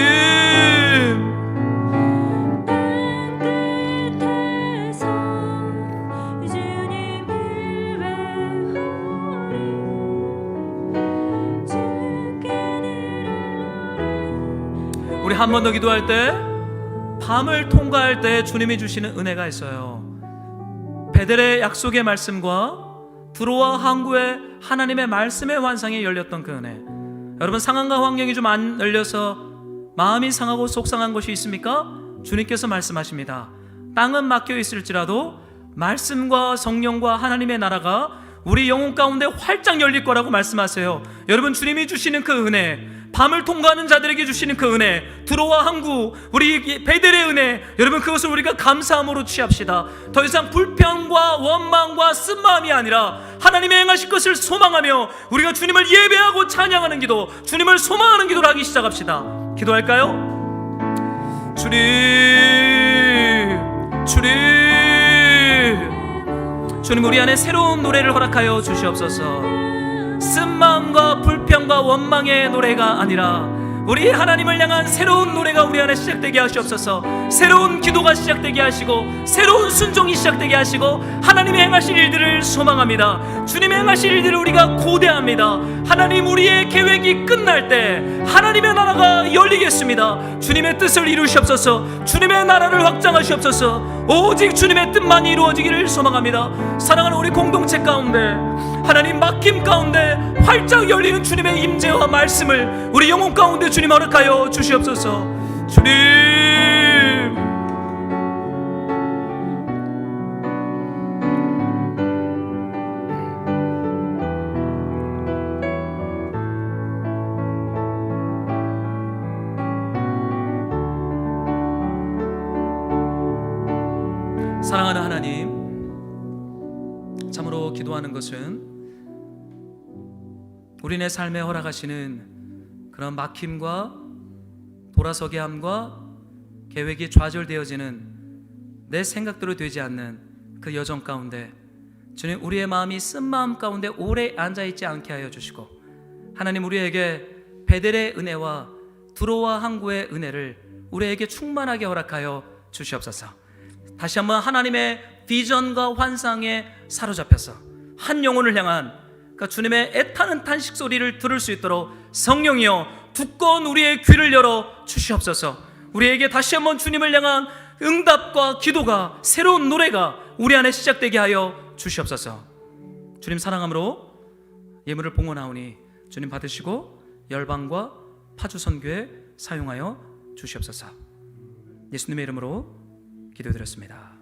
우리 한 번 더 기도할 때, 밤을 통과할 때 주님이 주시는 은혜가 있어요. 베델의 약속의 말씀과 두로와 항구의 하나님의 말씀의 환상이 열렸던 그 은혜. 여러분, 상황과 환경이 좀 안 열려서 마음이 상하고 속상한 것이 있습니까? 주님께서 말씀하십니다. 땅은 막혀 있을지라도 말씀과 성령과 하나님의 나라가 우리 영혼 가운데 활짝 열릴 거라고 말씀하세요. 여러분, 주님이 주시는 그 은혜, 밤을 통과하는 자들에게 주시는 그 은혜, 두로와 항구, 우리 베델의 은혜, 여러분 그것을 우리가 감사함으로 취합시다. 더 이상 불평과 원망과 쓴마음이 아니라 하나님의 행하실 것을 소망하며 우리가 주님을 예배하고 찬양하는 기도, 주님을 소망하는 기도를 하기 시작합시다. 기도할까요? 주님 우리 안에 새로운 노래를 허락하여 주시옵소서. 쓴마음과 불평과 원망의 노래가 아니라 우리 하나님을 향한 새로운 노래가 우리 안에 시작되게 하시옵소서. 새로운 기도가 시작되게 하시고 새로운 순종이 시작되게 하시고 하나님의 행하실 일들을 소망합니다. 주님의 행하실 일들을 우리가 고대합니다. 하나님, 우리의 계획이 끝날 때 하나님의 나라가 열리겠습니다. 주님의 뜻을 이루시옵소서. 주님의 나라를 확장하시옵소서. 오직 주님의 뜻만이 이루어지기를 소망합니다. 사랑하는 우리 공동체 가운데 하나님, 막힘 가운데 활짝 열리는 주님의 임재와 말씀을 우리 영혼 가운데 주님 허락하여 주시옵소서. 주님, 사랑하는 하나님, 참으로 기도하는 것은 우리네 삶에 허락하시는 그런 막힘과 돌아서게 함과 계획이 좌절되어지는 내 생각대로 되지 않는 그 여정 가운데 주님, 우리의 마음이 쓴 마음 가운데 오래 앉아있지 않게 하여 주시고, 하나님, 우리에게 베델의 은혜와 두로와 항구의 은혜를 우리에게 충만하게 허락하여 주시옵소서. 다시 한번 하나님의 비전과 환상에 사로잡혀서 한 영혼을 향한 그러니까 주님의 애타는 탄식 소리를 들을 수 있도록 성령이여 두꺼운 우리의 귀를 열어 주시옵소서. 우리에게 다시 한번 주님을 향한 응답과 기도가, 새로운 노래가 우리 안에 시작되게 하여 주시옵소서. 주님 사랑함으로 예물을 봉헌하오니 주님 받으시고 열방과 파주 선교에 사용하여 주시옵소서. 예수님의 이름으로 기도드렸습니다.